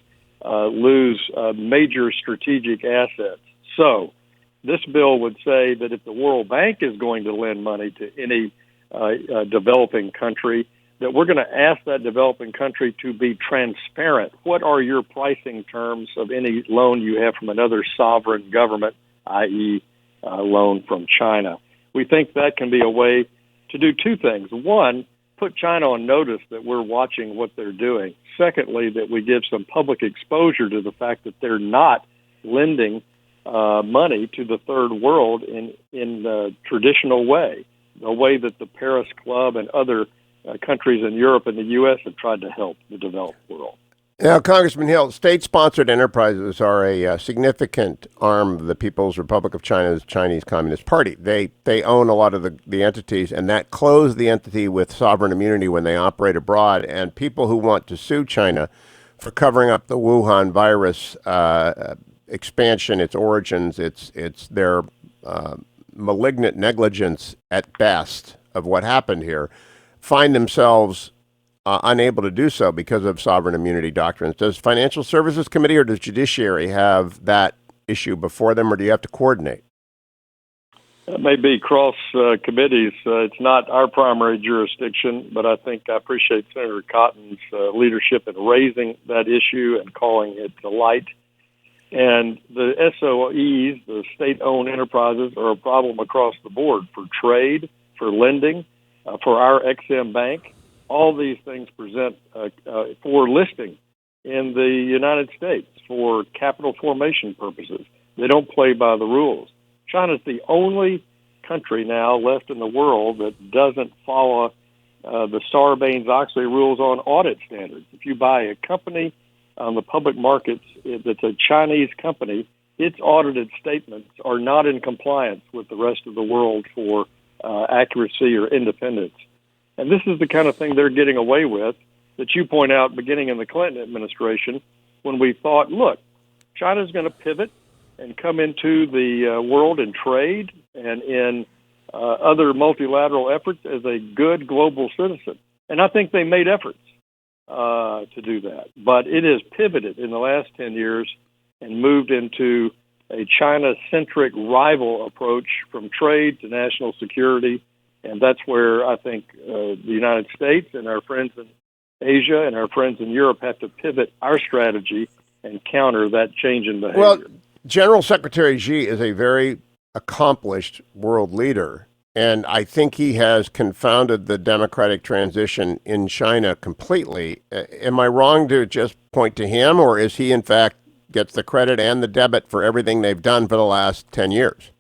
lose major strategic assets. So this bill would say that if the World Bank is going to lend money to any developing country, that we're going to ask that developing country to be transparent. What are your pricing terms of any loan you have from another sovereign government, i.e. loan from China? We think that can be a way to do two things. One, put China on notice that we're watching what they're doing. Secondly, that we give some public exposure to the fact that they're not lending money to the third world in the traditional way, the way that the Paris Club and other countries in Europe and the U.S. have tried to help the developed world. Now, Congressman Hill, state-sponsored enterprises are a significant arm of the People's Republic of China's Chinese Communist Party. They own a lot of the entities, and that closed the entity with sovereign immunity when they operate abroad. And people who want to sue China for covering up the Wuhan virus expansion, its origins, it's their malignant negligence at best of what happened here, find themselves unable to do so because of sovereign immunity doctrines. Does Financial Services Committee or does Judiciary have that issue before them, or do you have to coordinate? It may be cross committees. It's not our primary jurisdiction, but I think I appreciate Senator Cotton's leadership in raising that issue and calling it to light. And the SOEs, the state-owned enterprises, are a problem across the board for trade, for lending, for our XM Bank. All these things present for listing in the United States for capital formation purposes. They don't play by the rules. China's the only country now left in the world that doesn't follow the Sarbanes-Oxley rules on audit standards. If you buy a company on the public markets that's a Chinese company, its audited statements are not in compliance with the rest of the world for accuracy or independence. And this is the kind of thing they're getting away with that you point out beginning in the Clinton administration when we thought, look, China's going to pivot and come into the world in trade and in other multilateral efforts as a good global citizen. And I think they made efforts to do that. But it has pivoted in the last 10 years and moved into a China-centric rival approach from trade to national security. And that's where I think the United States and our friends in Asia and our friends in Europe have to pivot our strategy and counter that change in behavior. Well, General Secretary Xi is a very accomplished world leader, and I think he has confounded the democratic transition in China completely. Am I wrong to just point to him, or is he, in fact, gets the credit and the debit for everything they've done for the last 10 years?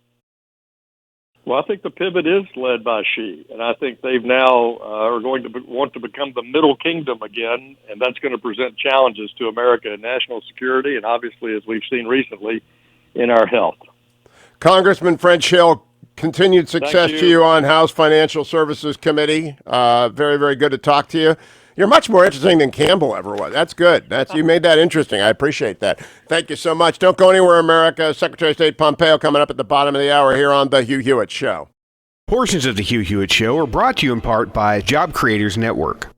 Well, I think the pivot is led by Xi, and I think they've now are going to want to become the middle kingdom again, and that's going to present challenges to America in national security, and obviously, as we've seen recently, in our health. Congressman French Hill, continued success Thank to you on House Financial Services Committee. Very, very good to talk to you. You're much more interesting than Campbell ever was. That's good. You made that interesting. I appreciate that. Thank you so much. Don't go anywhere, America. Secretary of State Pompeo coming up at the bottom of the hour here on The Hugh Hewitt Show. Portions of The Hugh Hewitt Show are brought to you in part by Job Creators Network.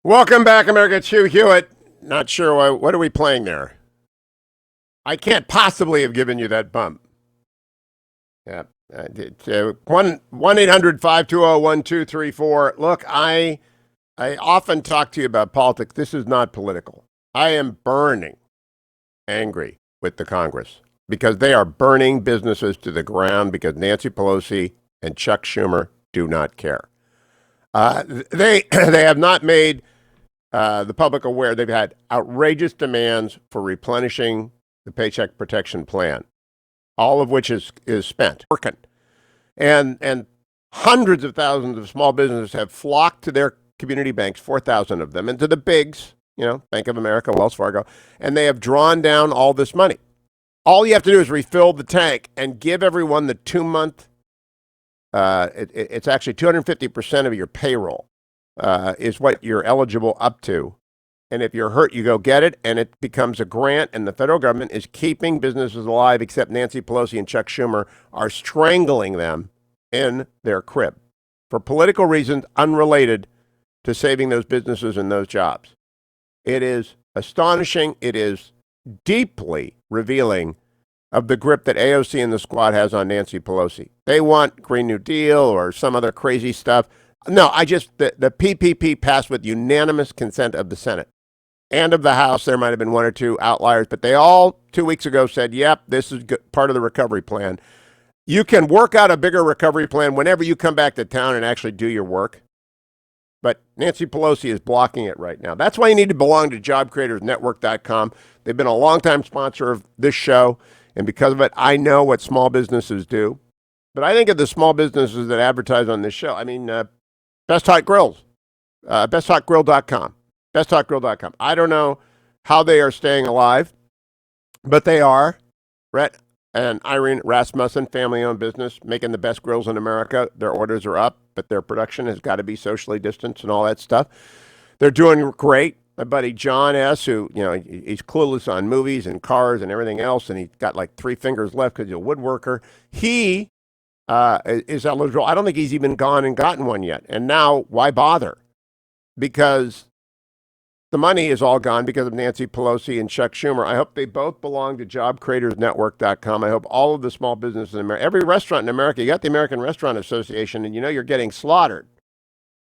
Welcome back, America. It's Hugh Hewitt. Not sure what are we playing there. I can't possibly have given you that bump. Yeah. 1-800-520-1234. Look, I often talk to you about politics. This is not political. I am burning angry with the Congress because they are burning businesses to the ground because Nancy Pelosi and Chuck Schumer do not care. They have not made the public aware. They've had outrageous demands for replenishing the Paycheck Protection Plan, all of which is spent working, and hundreds of thousands of small businesses have flocked to their community banks, 4,000 of them, and to the bigs, Bank of America, Wells Fargo, and they have drawn down all this money. All you have to do is refill the tank and give everyone the 2-month. It's actually 250% of your payroll is what you're eligible up to. And if you're hurt, you go get it, and it becomes a grant, and the federal government is keeping businesses alive, except Nancy Pelosi and Chuck Schumer are strangling them in their crib for political reasons unrelated to saving those businesses and those jobs. It is astonishing. It is deeply revealing of the grip that AOC and the squad has on Nancy Pelosi. They want Green New Deal or some other crazy stuff. No, the PPP passed with unanimous consent of the Senate and of the House. There might have been one or two outliers, but they all 2 weeks ago said, yep, this is part of the recovery plan. You can work out a bigger recovery plan whenever you come back to town and actually do your work. But Nancy Pelosi is blocking it right now. That's why you need to belong to JobCreatorsNetwork.com. They've been a longtime sponsor of this show, and because of it, I know what small businesses do. But I think of the small businesses that advertise on this show. I mean, Best Hot Grills, BestHotGrill.com, BestHotGrill.com. I don't know how they are staying alive, but they are. Rhett and Irene Rasmussen, family-owned business, making the best grills in America. Their orders are up, but their production has got to be socially distanced and all that stuff. They're doing great. My buddy John S., who, he's clueless on movies and cars and everything else, and he's got like 3 fingers left because he's a woodworker. He is eligible. I don't think he's even gone and gotten one yet. And now, why bother? Because the money is all gone because of Nancy Pelosi and Chuck Schumer. I hope they both belong to JobCreatorsNetwork.com. I hope all of the small businesses in America, every restaurant in America, you got the American Restaurant Association, and you're getting slaughtered.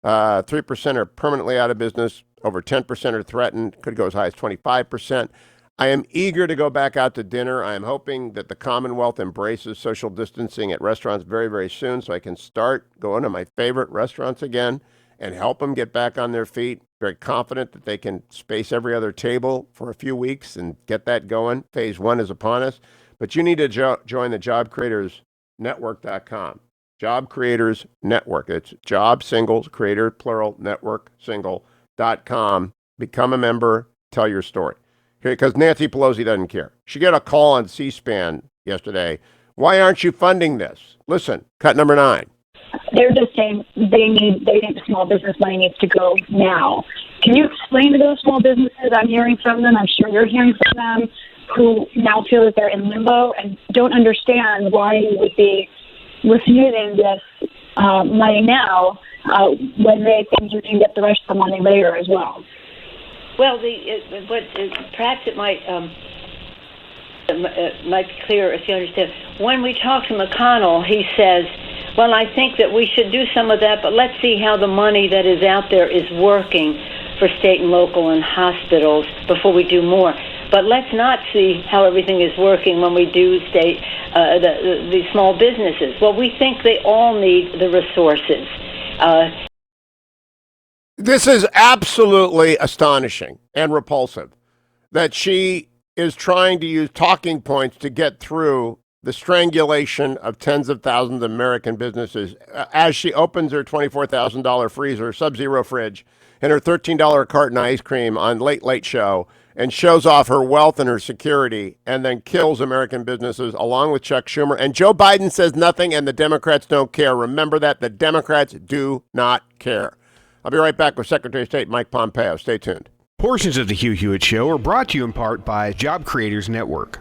3% are permanently out of business. Over 10% are threatened. Could go as high as 25%. I am eager to go back out to dinner. I am hoping that the Commonwealth embraces social distancing at restaurants very, very soon so I can start going to my favorite restaurants again and help them get back on their feet. Very confident that they can space every other table for a few weeks and get that going. Phase 1 is upon us. But you need to join the JobCreatorsNetwork.com. Job Creators Network. It's job singles, creator, plural, network, single.com. Become a member. Tell your story. Because Nancy Pelosi doesn't care. She got a call on C-SPAN yesterday. Why aren't you funding this? Listen, cut number 9. They're just saying they think the small business money needs to go now. Can you explain to those small businesses? I'm hearing from them. I'm sure you're hearing from them who now feel that they're in limbo and don't understand why you would be refusing this money now when they think you can get the rest of the money later as well. Well, perhaps it might be clearer if you understand. When we talk to McConnell, he says, well, I think that we should do some of that, but let's see how the money that is out there is working for state and local and hospitals before we do more. But let's not see how everything is working when we do state the small businesses. Well, we think they all need the resources. This is absolutely astonishing and repulsive that she is trying to use talking points to get through the strangulation of tens of thousands of American businesses as she opens her $24,000 freezer, Sub-Zero fridge, and her $13 carton ice cream on Late Late Show and shows off her wealth and her security and then kills American businesses along with Chuck Schumer. And Joe Biden says nothing and the Democrats don't care. Remember that. The Democrats do not care. I'll be right back with Secretary of State Mike Pompeo. Stay tuned. Portions of the Hugh Hewitt Show are brought to you in part by Job Creators Network.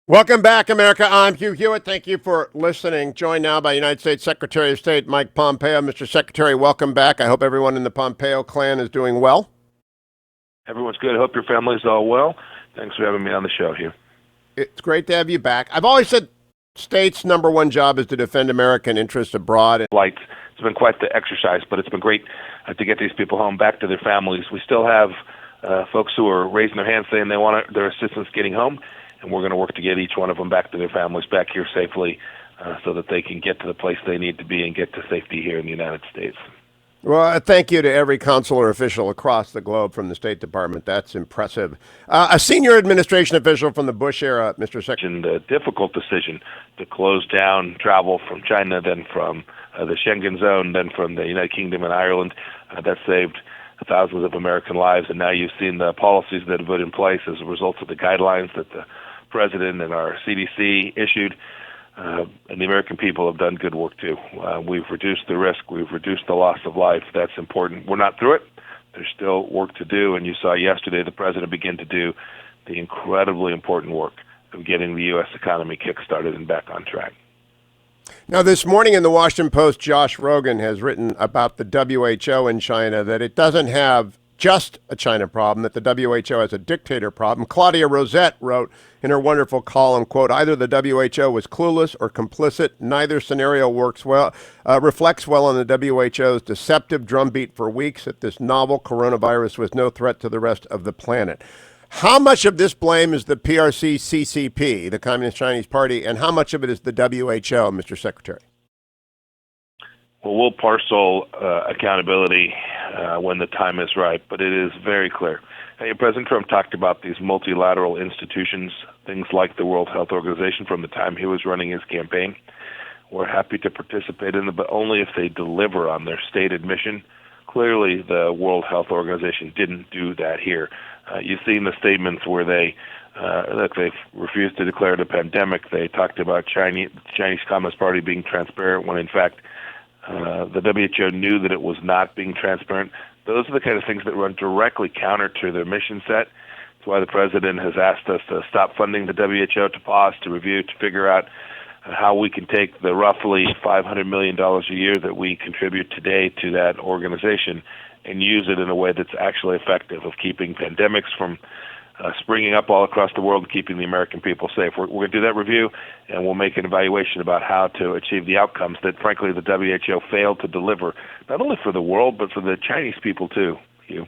Welcome back, America. I'm Hugh Hewitt. Thank you for listening. Joined now by United States Secretary of State Mike Pompeo. Mr. Secretary, welcome back. I hope everyone in the Pompeo clan is doing well. Everyone's good. I hope your family's all well. Thanks for having me on the show, Hugh. It's great to have you back. I've always said state's number one job is to defend American interests abroad. It's been quite the exercise, but it's been great to get these people home back to their families. We still have folks who are raising their hands saying they want their assistance getting home, and we're going to work to get each one of them back to their families back here safely so that they can get to the place they need to be and get to safety here in the United States. Well, thank you to every consular official across the globe from the State Department. That's impressive. A senior administration official from the Bush era, Mr. Secretary. The difficult decision to close down travel from China, then from the Schengen zone, then from the United Kingdom and Ireland, that saved thousands of American lives. And now you've seen the policies that have been in place as a result of the guidelines that the President and our CDC issued. And the American people have done good work, too. We've reduced the risk. We've reduced the loss of life. That's important. We're not through it. There's still work to do. And you saw yesterday the President begin to do the incredibly important work of getting the U.S. economy kick-started and back on track. Now, this morning in the Washington Post, Josh Rogin has written about the WHO in China, that it doesn't have just a China problem, that the WHO has a dictator problem. Claudia Rosette wrote in her wonderful column, quote, either the WHO was clueless or complicit. Neither scenario reflects well on the WHO's deceptive drumbeat for weeks that this novel coronavirus was no threat to the rest of the planet. How much of this blame is the PRC CCP, the Communist Chinese Party, and how much of it is the WHO, Mr. Secretary? Well, we'll parcel accountability when the time is right, but it is very clear. President Trump talked about these multilateral institutions, things like the World Health Organization from the time he was running his campaign. We're happy to participate in them, but only if they deliver on their stated mission. Clearly, the World Health Organization didn't do that here. You've seen the statements where they refused to declare it a pandemic. They talked about Chinese Communist Party being transparent when, in fact, the WHO knew that it was not being transparent. Those are the kind of things that run directly counter to their mission set. That's why the President has asked us to stop funding the WHO, to pause, to review, to figure out how we can take the roughly $500 million a year that we contribute today to that organization and use it in a way that's actually effective of keeping pandemics from springing up all across the world and keeping the American people safe. We're going to do that review, and we'll make an evaluation about how to achieve the outcomes that, frankly, the WHO failed to deliver, not only for the world, but for the Chinese people, too, Hugh.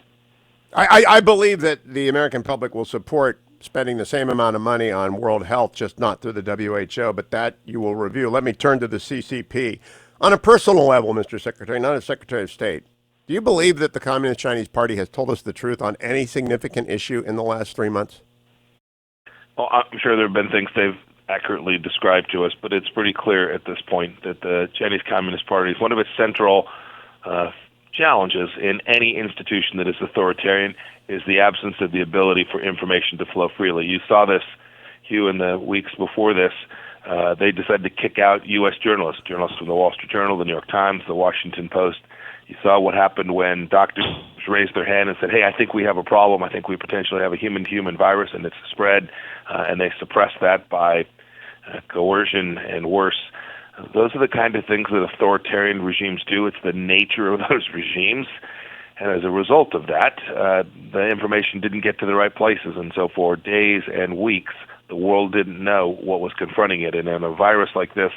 I believe that the American public will support spending the same amount of money on world health, just not through the WHO, but that you will review. Let me turn to the CCP. On a personal level, Mr. Secretary, not as Secretary of State, do you believe that the Communist Chinese Party has told us the truth on any significant issue in the last 3 months? Well, I'm sure there have been things they've accurately described to us, but it's pretty clear at this point that the Chinese Communist Party is one of its central challenges in any institution that is authoritarian is the absence of the ability for information to flow freely. You saw this, Hugh, in the weeks before this. They decided to kick out U.S. journalists from the Wall Street Journal, the New York Times, the Washington Post. You saw what happened when doctors raised their hand and said, hey, I think we have a problem. I think we potentially have a human-to-human virus, and it's spread, and they suppressed that by coercion and worse. Those are the kind of things that authoritarian regimes do. It's the nature of those regimes. And as a result of that, the information didn't get to the right places. And so for days and weeks, the world didn't know what was confronting it. And in a virus like this,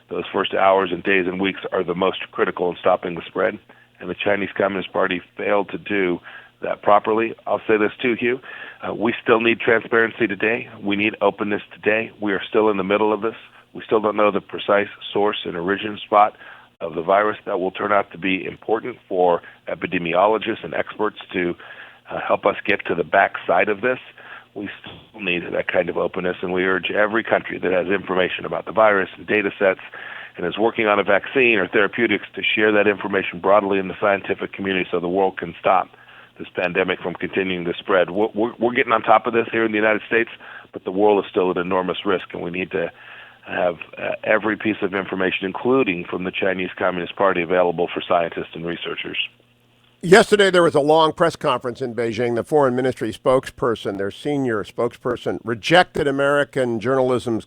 those first hours and days and weeks are the most critical in stopping the spread. And the Chinese Communist Party failed to do that properly. I'll say this too, Hugh. We still need transparency today. We need openness today. We are still in the middle of this. We still don't know the precise source and origin spot of the virus. That will turn out to be important for epidemiologists and experts to help us get to the backside of this. We still need that kind of openness, and we urge every country that has information about the virus and data sets and is working on a vaccine or therapeutics to share that information broadly in the scientific community so the world can stop this pandemic from continuing to spread. We're getting on top of this here in the United States, but the world is still at enormous risk, and we need to have every piece of information, including from the Chinese Communist Party, available for scientists and researchers. Yesterday, there was a long press conference in Beijing. The foreign ministry spokesperson, their senior spokesperson, rejected American journalism's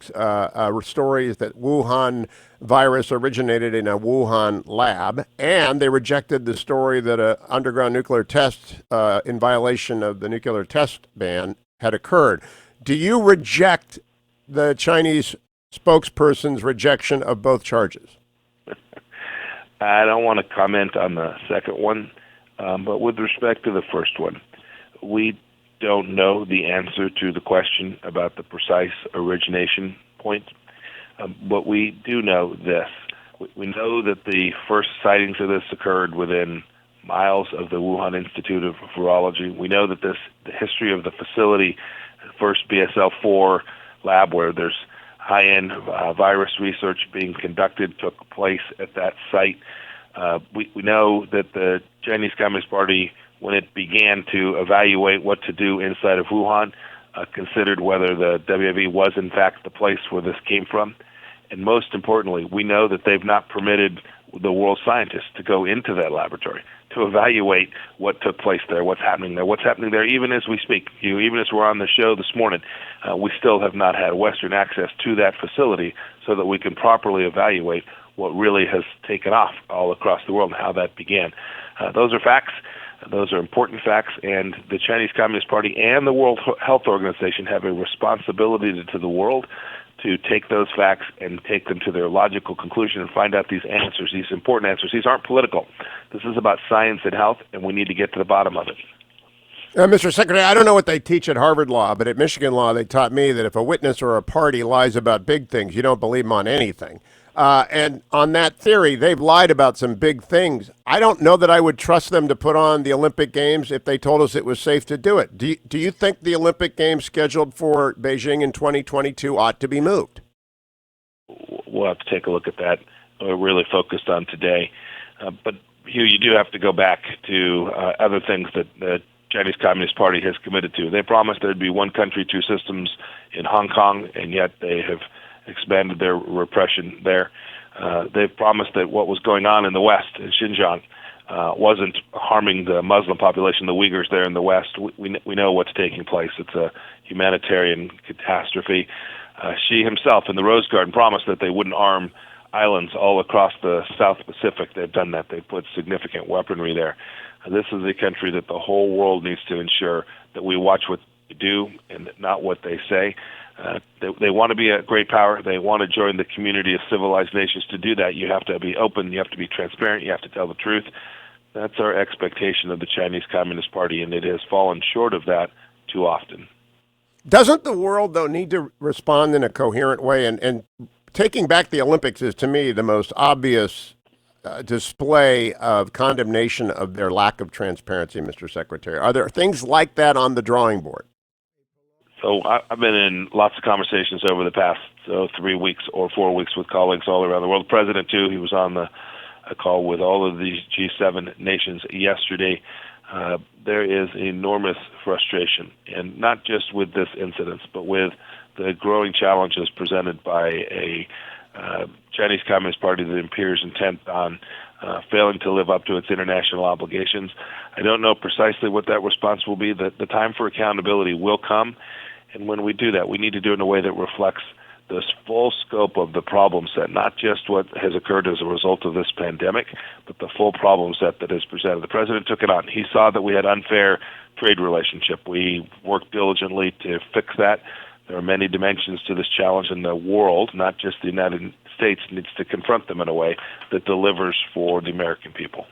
stories that Wuhan virus originated in a Wuhan lab, and they rejected the story that an underground nuclear test in violation of the nuclear test ban had occurred. Do you reject the Chinese spokesperson's rejection of both charges? I don't want to comment on the second one. But with respect to the first one, we don't know the answer to the question about the precise origination point. But we do know this. We know that the first sightings of this occurred within miles of the Wuhan Institute of Virology. We know that the history of the facility, the first BSL-4 lab where there's high-end virus research being conducted, took place at that site. We know that the Chinese Communist Party, when it began to evaluate what to do inside of Wuhan, considered whether the WAV was in fact the place where this came from. And most importantly, we know that they've not permitted the world scientists to go into that laboratory to evaluate what took place there, what's happening there, even as we speak. Even as we're on the show this morning, we still have not had Western access to that facility so that we can properly evaluate what really has taken off all across the world and how that began. Those are facts. Those are important facts, and the Chinese Communist Party and the World Health Organization have a responsibility to the world to take those facts and take them to their logical conclusion and find out these answers, these important answers. These aren't political. This is about science and health, and we need to get to the bottom of it. Mr. Secretary, I don't know what they teach at Harvard Law, but at Michigan Law, they taught me that if a witness or a party lies about big things, you don't believe them on anything. And on that theory, they've lied about some big things. I don't know that I would trust them to put on the Olympic Games if they told us it was safe to do it. Do you think the Olympic Games scheduled for Beijing in 2022 ought to be moved? We'll have to take a look at that. We're really focused on today. But, Hugh, you do have to go back to other things that the Chinese Communist Party has committed to. They promised there'd be one country, two systems in Hong Kong, and yet they have expanded their repression there. They've promised that what was going on in the West, in Xinjiang, wasn't harming the Muslim population, the Uyghurs there in the West. We know what's taking place. It's a humanitarian catastrophe. Xi himself in the Rose Garden promised that they wouldn't arm islands all across the South Pacific. They've done that. They've put significant weaponry there. This is a country that the whole world needs to ensure that we watch what they do and not what they say. They want to be a great power. They want to join the community of civilized nations. To do that, you have to be open, you have to be transparent, you have to tell the truth. That's our expectation of the Chinese Communist Party, and it has fallen short of that too often. Doesn't the world, though, need to respond in a coherent way? And taking back the Olympics is, to me, the most obvious display of condemnation of their lack of transparency, Mr. Secretary. Are there things like that on the drawing board? So I've been in lots of conversations over the past 3 weeks or 4 weeks with colleagues all around the world. The president, too, he was on a call with all of these G7 nations yesterday. There is enormous frustration, and not just with this incident, but with the growing challenges presented by a Chinese Communist Party that appears intent on failing to live up to its international obligations. I don't know precisely what that response will be. The time for accountability will come. And when we do that, we need to do it in a way that reflects the full scope of the problem set, not just what has occurred as a result of this pandemic, but the full problem set that is presented. The president took it on. He saw that we had unfair trade relationship. We worked diligently to fix that. There are many dimensions to this challenge, and the world, not just the United States, needs to confront them in a way that delivers for the American people.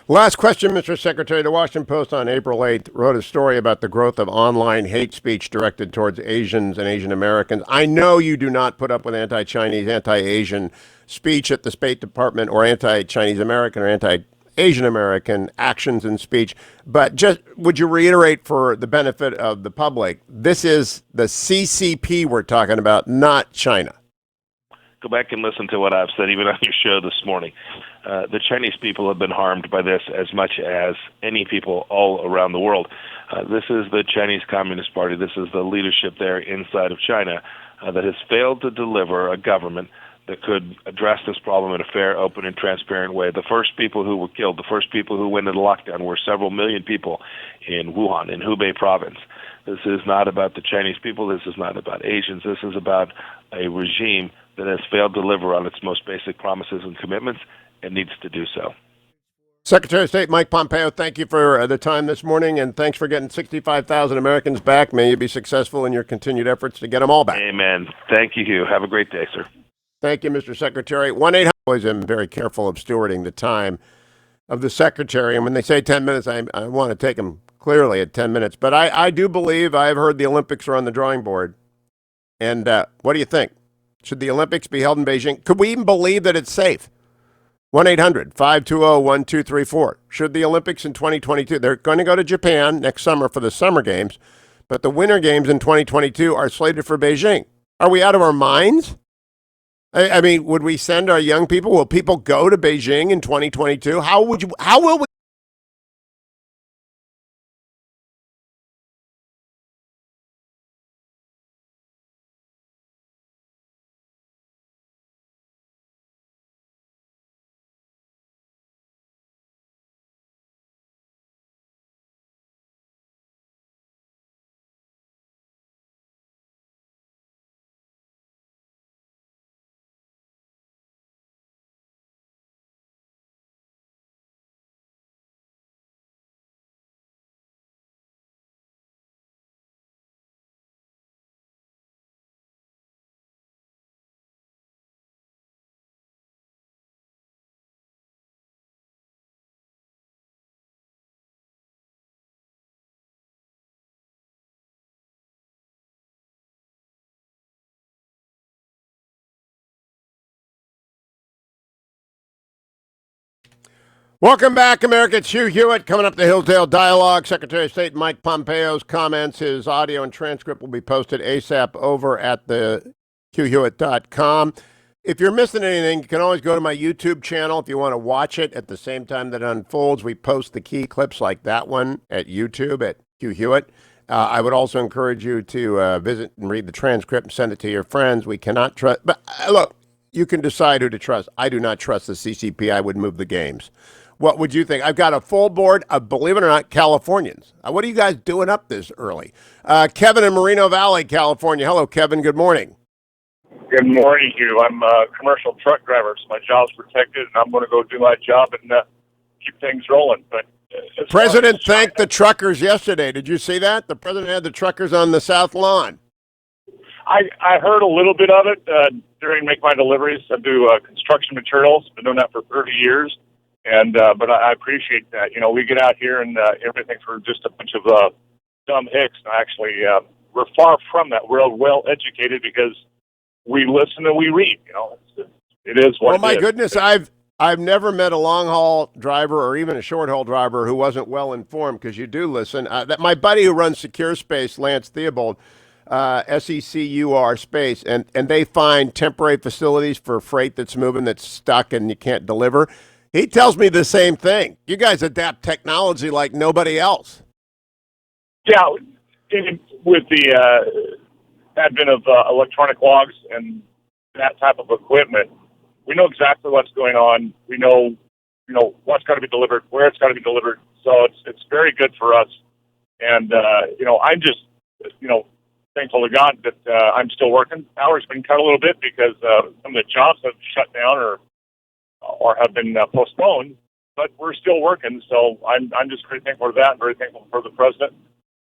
Last question, Mr. Secretary. The Washington Post on April 8th wrote a story about the growth of online hate speech directed towards Asians and Asian Americans. I know you do not put up with anti-Chinese, anti-Asian speech at the State Department or anti-Chinese American or anti-Asian American actions and speech, but just would you reiterate for the benefit of the public, this is the CCP we're talking about, not China. Go back and listen to what I've said, even on your show this morning. The Chinese people have been harmed by this as much as any people all around the world. This is the Chinese Communist Party. This is the leadership there inside of China that has failed to deliver a government that could address this problem in a fair, open, and transparent way. The first people who were killed, the first people who went into lockdown were several million people in Wuhan, in Hubei province. This is not about the Chinese people. This is not about Asians. This is about a regime that has failed to deliver on its most basic promises and commitments and needs to do so. Secretary of State Mike Pompeo, thank you for the time this morning, and thanks for getting 65,000 Americans back. May you be successful in your continued efforts to get them all back. Amen. Thank you, Hugh. Have a great day, sir. Thank you, Mr. Secretary. 1-800. Always am very careful of stewarding the time of the Secretary, and when they say 10 minutes, I want to take them clearly at 10 minutes. But I do believe I've heard the Olympics are on the drawing board. And what do you think? Should the Olympics be held in Beijing? Could we even believe that it's safe? 1-800-520-1234. Should the Olympics in 2022, they're going to go to Japan next summer for the Summer Games, but the Winter Games in 2022 are slated for Beijing. Are we out of our minds? I mean, would we send our young people? Will people go to Beijing in 2022? How will we? Welcome back, America. It's Hugh Hewitt coming up the Hillsdale Dialogue. Secretary of State Mike Pompeo's comments, his audio and transcript will be posted ASAP over at the HughHewitt.com. If you're missing anything, you can always go to my YouTube channel if you want to watch it at the same time that it unfolds. We post the key clips like that one at YouTube at Hugh Hewitt. I would also encourage you to visit and read the transcript and send it to your friends. We cannot trust, but look, you can decide who to trust. I do not trust the CCP. I would move the games. What would you think? I've got a full board of, believe it or not, Californians. What are you guys doing up this early? Kevin in Moreno Valley, California. Hello, Kevin. Good morning. Good morning, Hugh. I'm a commercial truck driver, so my job's protected, and I'm going to go do my job and keep things rolling. But President thanked the truckers yesterday. Did you see that? The president had the truckers on the South Lawn. I heard a little bit of it during Make My Deliveries. I do construction materials. Been doing that for 30 years. And but I appreciate that. You know, we get out here and everything for just a bunch of dumb hicks. And actually, we're far from that. We're well educated because we listen and we read. You know, it is what. Oh my goodness, I've never met a long haul driver or even a short haul driver who wasn't well informed, because you do listen. That my buddy who runs Secure Space, Lance Theobald, SECUR Space, and they find temporary facilities for freight that's moving, that's stuck, and you can't deliver. He tells me the same thing. You guys adapt technology like nobody else. Yeah, with the advent of electronic logs and that type of equipment, we know exactly what's going on. We know, what's got to be delivered, where it's got to be delivered. So it's very good for us. And I'm just, thankful to God that I'm still working. Hours been cut a little bit because some of the jobs have shut down or have been postponed, but we're still working. So I'm just very thankful for that. Very thankful for the president.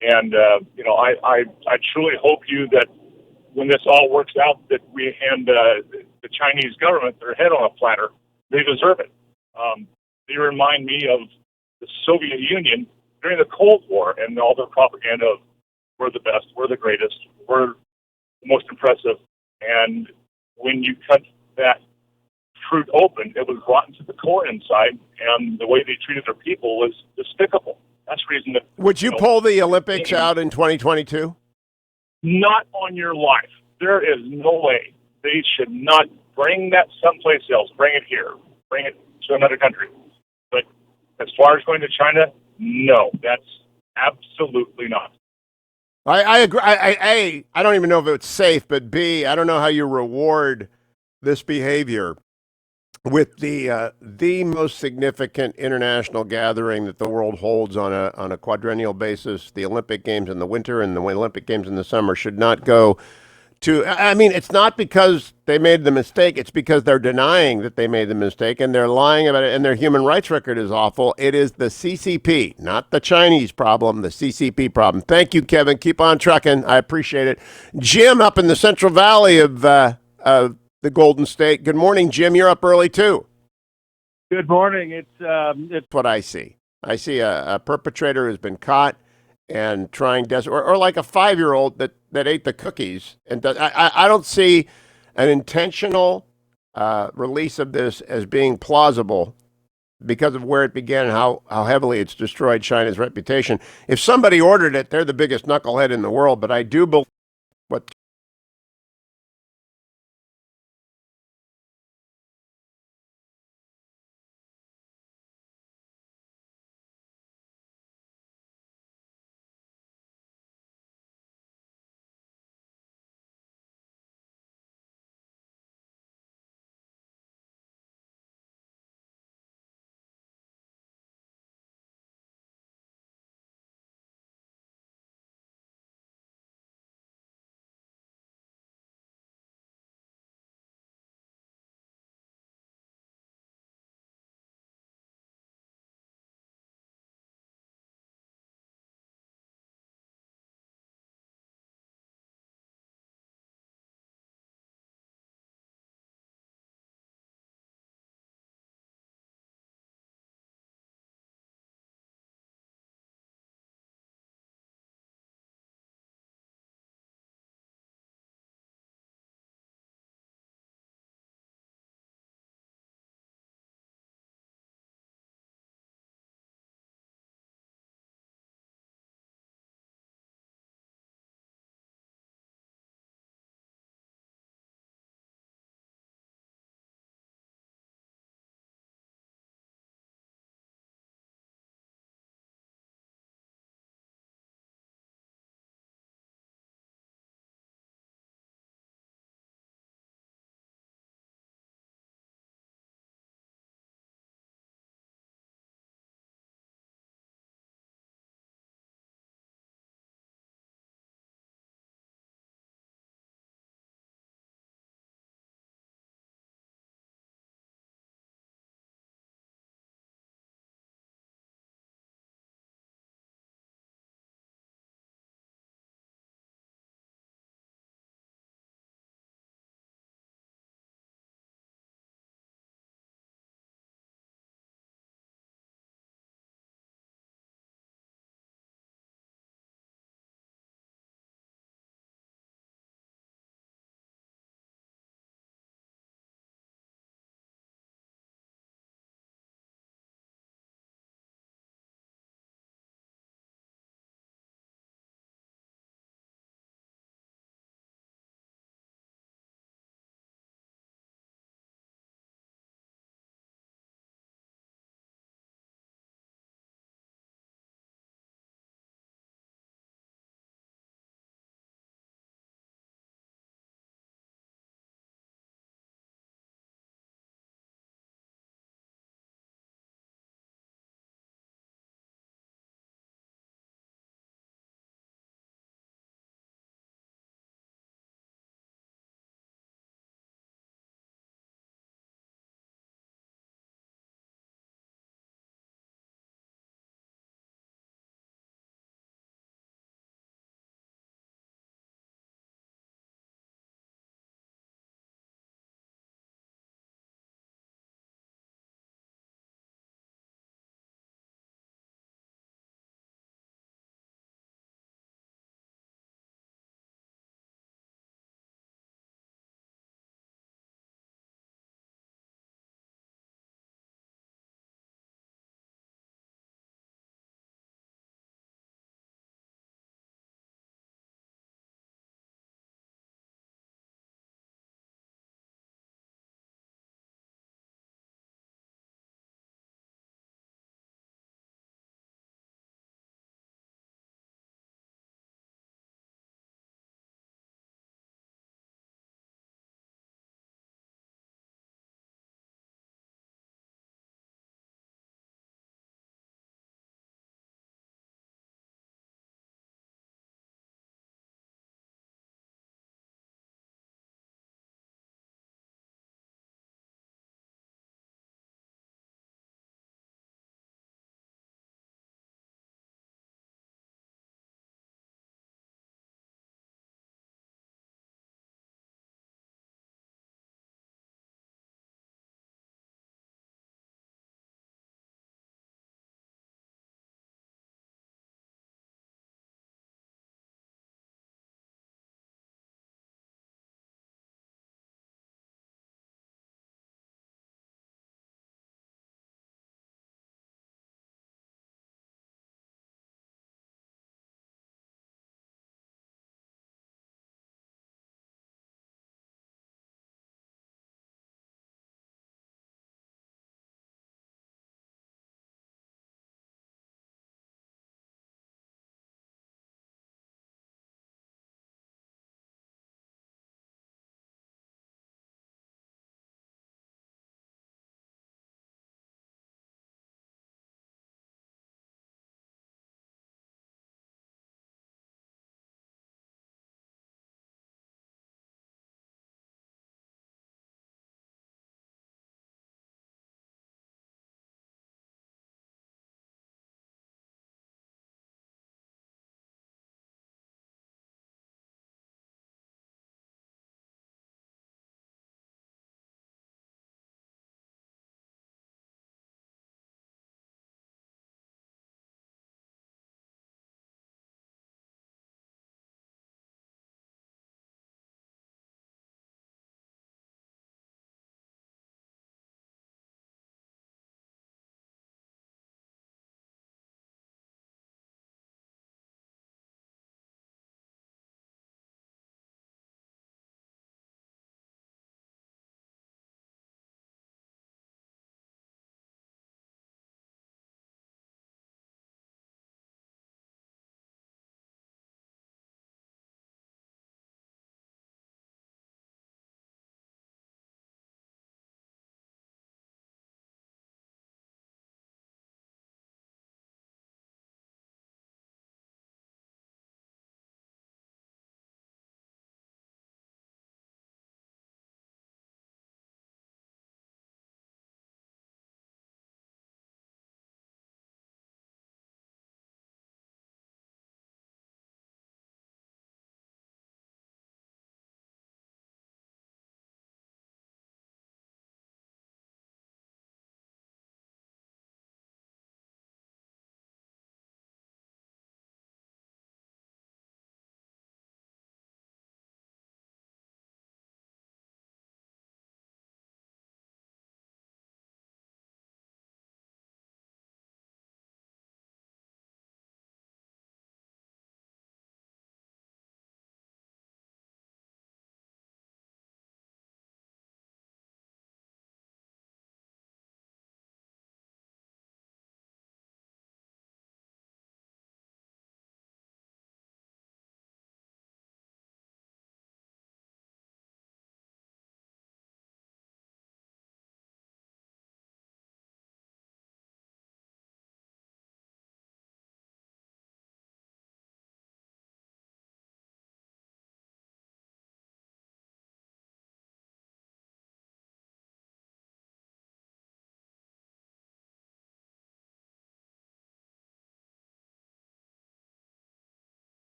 And, I truly hope that when this all works out, that we hand the Chinese government their head on a platter. They deserve it. They remind me of the Soviet Union during the Cold War and all their propaganda of we're the best, we're the greatest, we're the most impressive. And when you cut that fruit open, it was rotten to the core inside, and the way they treated their people was despicable. That's the reason that... Would you pull the Olympics out in 2022? Not on your life. There is no way. They should not bring that someplace else. Bring it here. Bring it to another country. But as far as going to China, no, that's absolutely not. I agree. I don't even know if it's safe, but B, I don't know how you reward this behavior with the most significant international gathering that the world holds on a quadrennial basis, the Olympic Games in the winter and the Olympic Games in the summer, should not go to. I mean, it's not because they made the mistake; it's because they're denying that they made the mistake and they're lying about it. And their human rights record is awful. It is the CCP, not the Chinese problem, the CCP problem. Thank you, Kevin. Keep on trucking. I appreciate it. Jim, up in the Central Valley of the Golden State. Good morning, Jim. You're up early too. Good morning. It's what I see. I see a perpetrator has been caught and trying or like a 5-year-old that ate the cookies. And I don't see an intentional release of this as being plausible because of where it began and how heavily it's destroyed China's reputation. If somebody ordered it, they're the biggest knucklehead in the world. But I do believe what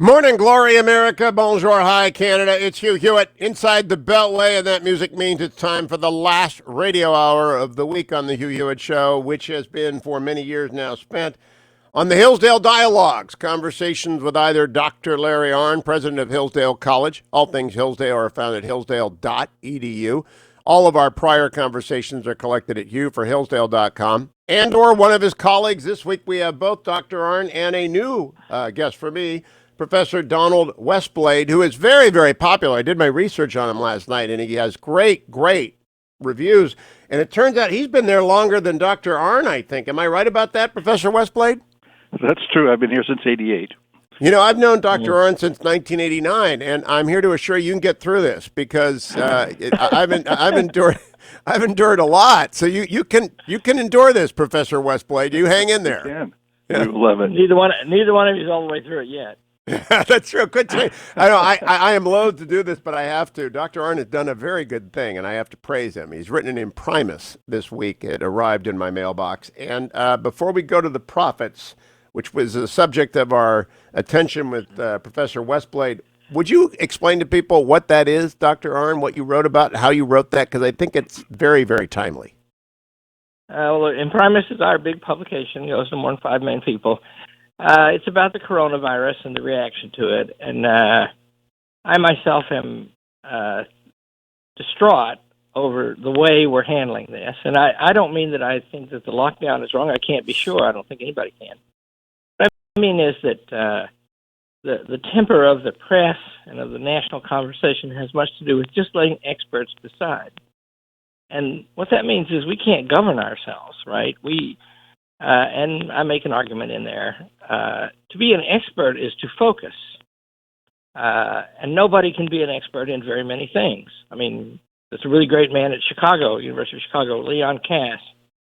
Morning, glory, America. Bonjour, hi, Canada. It's Hugh Hewitt inside the Beltway, and that music means it's time for the last radio hour of the week on the Hugh Hewitt Show, which has been for many years now spent on the Hillsdale Dialogues, conversations with either Dr. Larry Arnn, president of Hillsdale College. All things Hillsdale are found at hillsdale.edu. All of our prior conversations are collected at hughforhillsdale.com. And or one of his colleagues. This week we have both Dr. Arnn and a new guest for me, Professor Donald Westblade, who is very, very popular. I did my research on him last night, and he has great reviews. And it turns out he's been there longer than Dr. Arnn, I think. Am I right about that, Professor Westblade? That's true. I've been here since '88. You know, I've known Dr. Arnn since 1989, and I'm here to assure you can get through this because I've endured a lot. So you can endure this, Professor Westblade. You hang in there. You can. Yeah. You love it. Neither one of you is all the way through it yet. That's true. Good to I know. I am loath to do this, but I have to. Dr. Arnn has done a very good thing, and I have to praise him. He's written an imprimis this week. It arrived in my mailbox. And before we go to the prophets, which was the subject of our attention with Professor Westblade, would you explain to people what that is, Dr. Arnn, what you wrote about, how you wrote that? Because I think it's very, very timely. Well, Imprimis is our big publication. It goes to more than 5 million people. It's about the coronavirus and the reaction to it. And I myself am distraught over the way we're handling this. And I don't mean that I think that the lockdown is wrong. I can't be sure. I don't think anybody can. What I mean is that the temper of the press and of the national conversation has much to do with just letting experts decide. And what that means is we can't govern ourselves, right? And I make an argument in there. To be an expert is to focus. And nobody can be an expert in very many things. I mean, there's a really great man at University of Chicago, Leon Cass.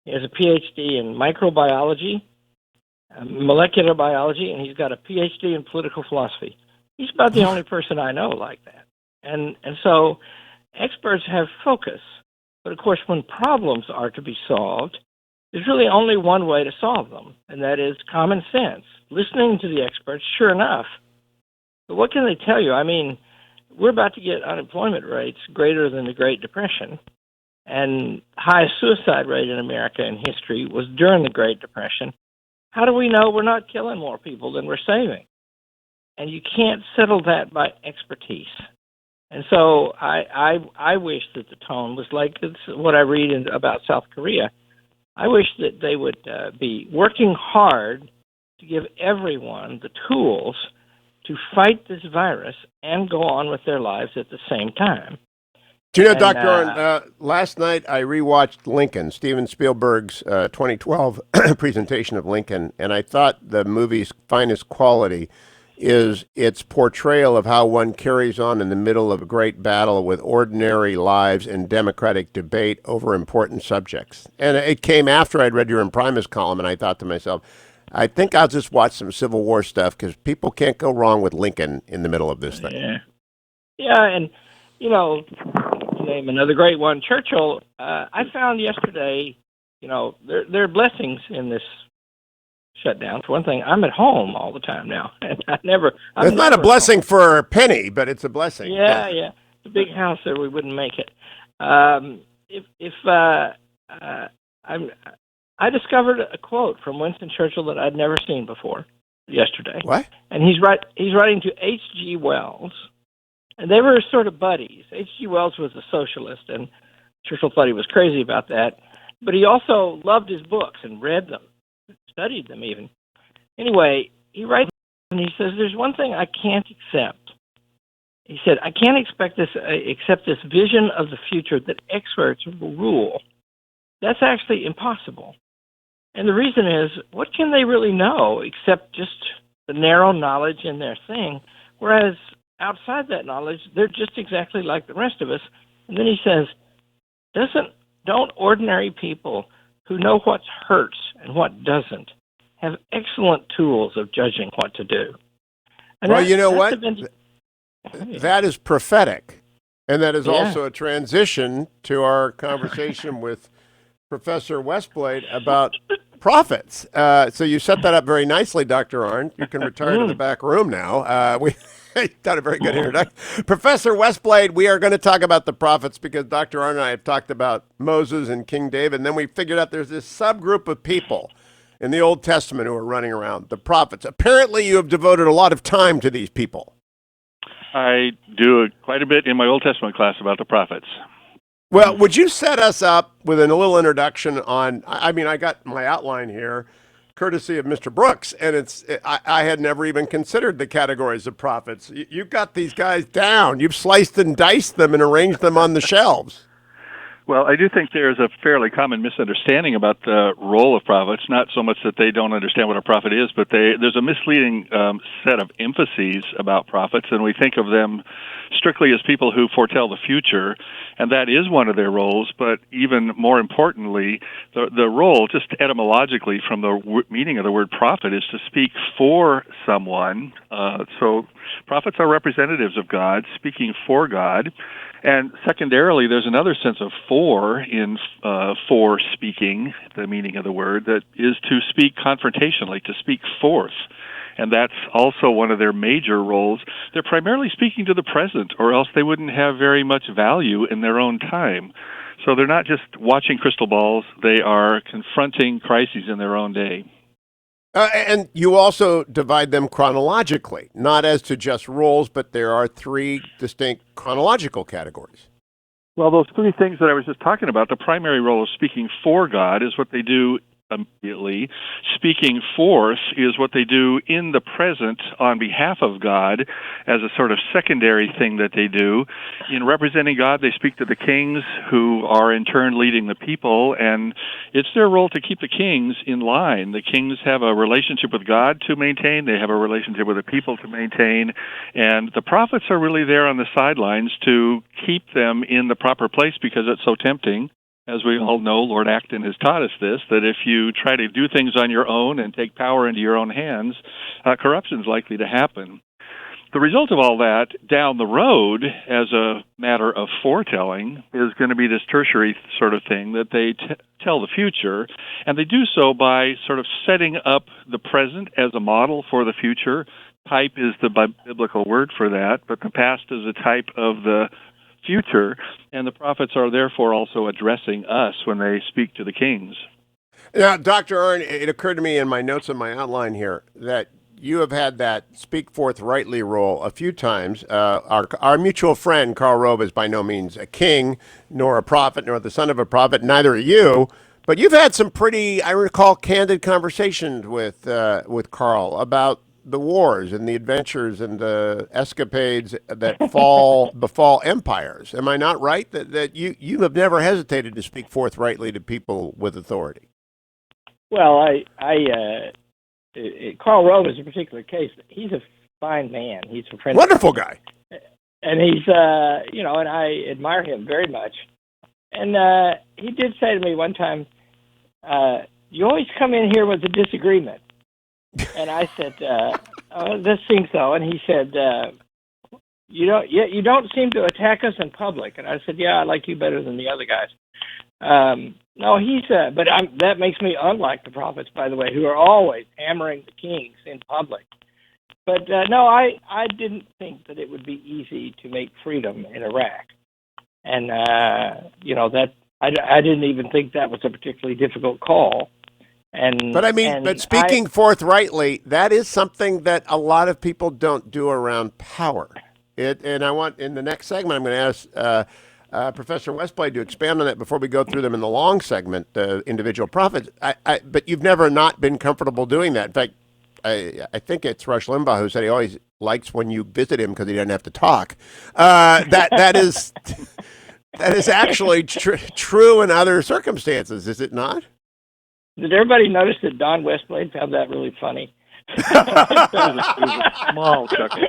He has a PhD in microbiology, molecular biology, and he's got a PhD in political philosophy. He's about the only person I know like that. And so experts have focus. But, of course, when problems are to be solved, there's really only one way to solve them, and that is common sense, listening to the experts, sure enough. But what can they tell you? I mean, we're about to get unemployment rates greater than the Great Depression, and highest suicide rate in America in history was during the Great Depression. How do we know we're not killing more people than we're saving? And you can't settle that by expertise. And so I wish that the tone was like what I read about South Korea. I wish that they would be working hard to give everyone the tools to fight this virus and go on with their lives at the same time. Do you know, Dr. Arnn, last night I rewatched Lincoln, Steven Spielberg's 2012 presentation of Lincoln, and I thought the movie's finest quality is its portrayal of how one carries on in the middle of a great battle with ordinary lives and democratic debate over important subjects. And it came after I'd read your Imprimis column, and I thought to myself, I think I'll just watch some Civil War stuff because people can't go wrong with Lincoln in the middle of this thing. Yeah, and, you know, to name another great one, Churchill, I found yesterday, you know, there are blessings in this shutdown. For one thing, I'm at home all the time now, and It's not a blessing for a penny, but it's a blessing. Yeah. It's a big house there. We wouldn't make it. I discovered a quote from Winston Churchill that I'd never seen before yesterday. What? And he's writing to H.G. Wells, and they were sort of buddies. H.G. Wells was a socialist, and Churchill thought he was crazy about that, but he also loved his books and read them. Studied them even. Anyway, he writes and he says, there's one thing I can't accept. He said, I can't accept this vision of the future that experts will rule. That's actually impossible. And the reason is, what can they really know except just the narrow knowledge in their thing? Whereas outside that knowledge, they're just exactly like the rest of us. And then he says, don't ordinary people who know what hurts and what doesn't have excellent tools of judging what to do? And well, you know what? That is prophetic. And that is also a transition to our conversation with Professor Westblade about prophets. So you set that up very nicely, Dr. Arnn. You can retire to the back room now. We done a very good introduction. Professor Westblade, we are going to talk about the prophets because Dr. Arnn and I have talked about Moses and King David, and then we figured out there's this subgroup of people in the Old Testament who are running around, the prophets. Apparently you have devoted a lot of time to these people. I do quite a bit in my Old Testament class about the prophets. Well, would you set us up with a little introduction on, I mean, I got my outline here, courtesy of Mr. Brooks, and I had never even considered the categories of prophets. You've got these guys down. You've sliced and diced them and arranged them on the shelves. Well, I do think there's a fairly common misunderstanding about the role of prophets, not so much that they don't understand what a prophet is, but there's a misleading set of emphases about prophets, and we think of them strictly as people who foretell the future, and that is one of their roles, but even more importantly, the role, just etymologically from the meaning of the word prophet, is to speak for someone. So prophets are representatives of God, speaking for God. And secondarily, there's another sense of for in for speaking, the meaning of the word, that is to speak confrontationally, to speak forth. And that's also one of their major roles. They're primarily speaking to the present, or else they wouldn't have very much value in their own time. So they're not just watching crystal balls, they are confronting crises in their own day. And you also divide them chronologically, not as to just roles, but there are three distinct chronological categories. Well, those three things that I was just talking about, the primary role of speaking for God is what they do immediately. Speaking forth is what they do in the present on behalf of God as a sort of secondary thing that they do. In representing God, they speak to the kings who are in turn leading the people, and it's their role to keep the kings in line. The kings have a relationship with God to maintain, they have a relationship with the people to maintain, and the prophets are really there on the sidelines to keep them in the proper place because it's so tempting. As we all know, Lord Acton has taught us this, that if you try to do things on your own and take power into your own hands, corruption is likely to happen. The result of all that down the road, as a matter of foretelling, is going to be this tertiary sort of thing that they tell the future, and they do so by sort of setting up the present as a model for the future. Type is the biblical word for that, but the past is a type of the future, and the prophets are therefore also addressing us when they speak to the kings. Now, Dr. Arnn, it occurred to me in my notes in my outline here that you have had that speak forthrightly role a few times. Our mutual friend, Karl Rove, is by no means a king, nor a prophet, nor the son of a prophet, neither are you, but you've had some pretty, I recall, candid conversations with Karl about the wars and the adventures and the escapades that befall empires. Am I not right that you have never hesitated to speak forthrightly to people with authority? Well, Karl Rove is a particular case. He's a fine man. He's a friend. Wonderful guy. And he's, and I admire him very much. And he did say to me one time, you always come in here with a disagreement. And I said, this seems so. And he said, you don't seem to attack us in public. And I said, yeah, I like you better than the other guys. No, but that makes me unlike the prophets, by the way, who are always hammering the kings in public. But no, I didn't think that it would be easy to make freedom in Iraq. And, that I didn't even think that was a particularly difficult call. But speaking forthrightly, that is something that a lot of people don't do around power. And I want, in the next segment, I'm going to ask Professor Westblade to expand on that before we go through them in the long segment, the individual prophets. But you've never not been comfortable doing that. In fact, I think it's Rush Limbaugh who said he always likes when you visit him because he doesn't have to talk. That is actually true in other circumstances, is it not? Did everybody notice that Don Westblade found that really funny? It was a small chuckle.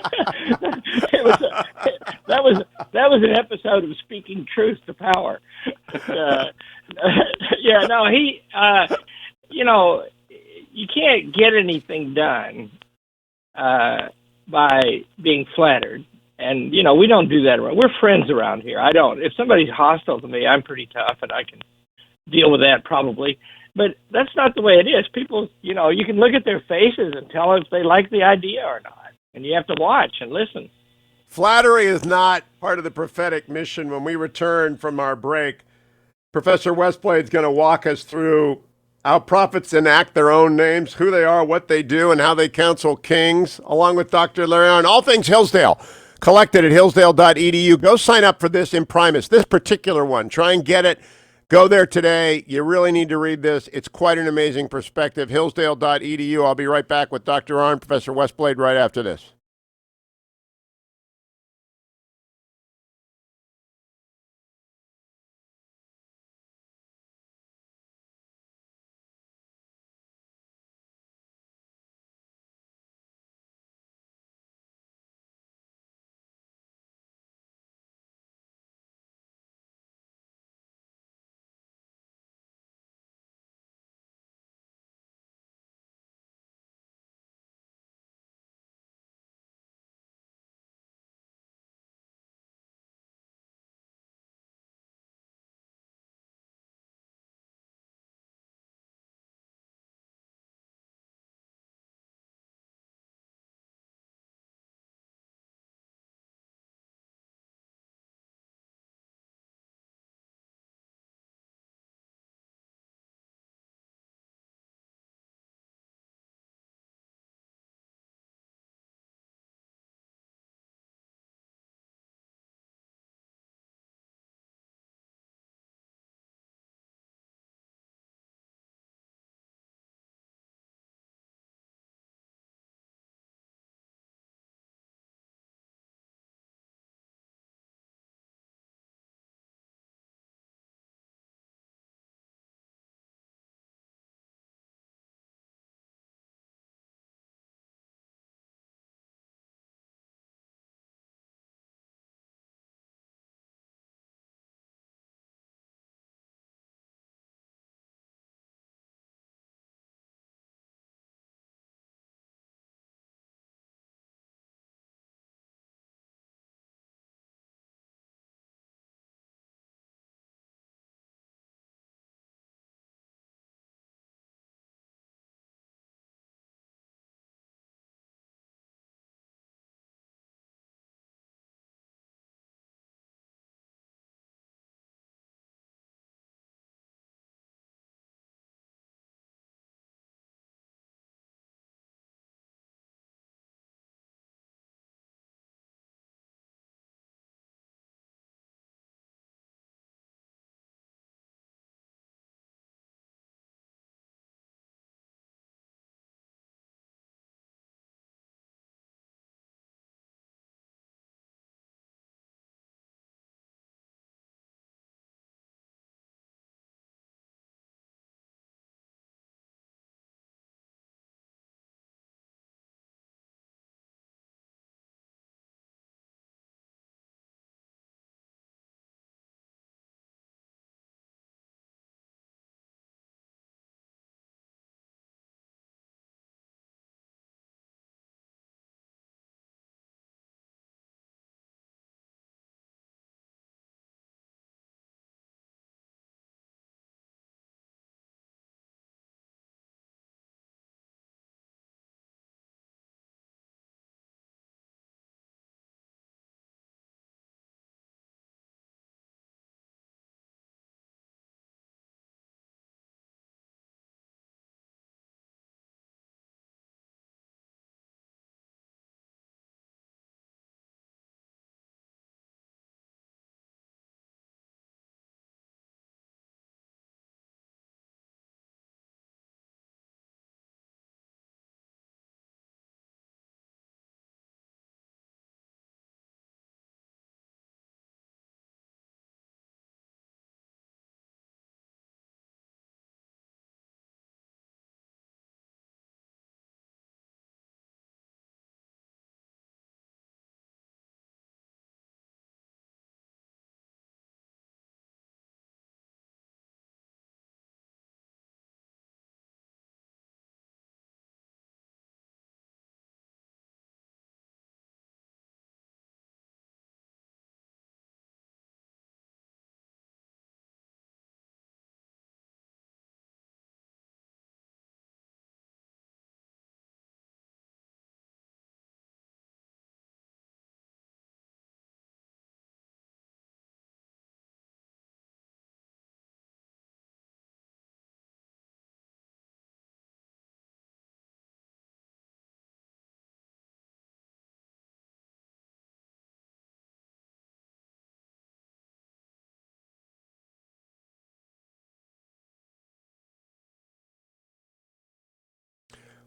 That was an episode of Speaking Truth to Power. You can't get anything done by being flattered. And, we don't do that around. We're friends around here. I don't. If somebody's hostile to me, I'm pretty tough, and I can deal with that probably. But that's not the way it is. People, you can look at their faces and tell if they like the idea or not. And you have to watch and listen. Flattery is not part of the prophetic mission. When we return from our break, Professor Westblade is going to walk us through how prophets enact their own names, who they are, what they do, and how they counsel kings, along with Dr. Larry Arnn. All things Hillsdale, collected at hillsdale.edu. Go sign up for this imprimis, this particular one. Try and get it. Go there today. You really need to read this. It's quite an amazing perspective. Hillsdale.edu. I'll be right back with Dr. Arnn, Professor Westblade, right after this.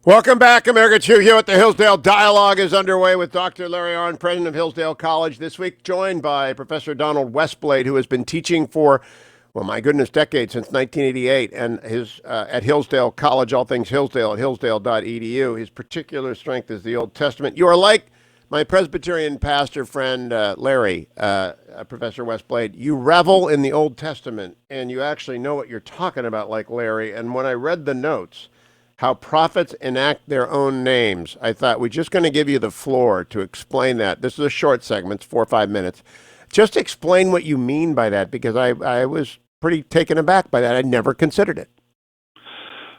Welcome back, America. It's Hugh Hewitt. The Hillsdale Dialogue is underway with Dr. Larry Arnn, president of Hillsdale College, this week joined by Professor Donald Westblade, who has been teaching for, well, my goodness, decades, since 1988, and his at Hillsdale College, all things Hillsdale at hillsdale.edu. His particular strength is the Old Testament. You are like my Presbyterian pastor friend, Larry, Professor Westblade. You revel in the Old Testament, and you actually know what you're talking about, like Larry. And when I read the notes, how prophets enact their own names, I thought we're just going to give you the floor to explain that. This is a short segment, it's 4 or 5 minutes. Just explain what you mean by that, because I was pretty taken aback by that. I never considered it.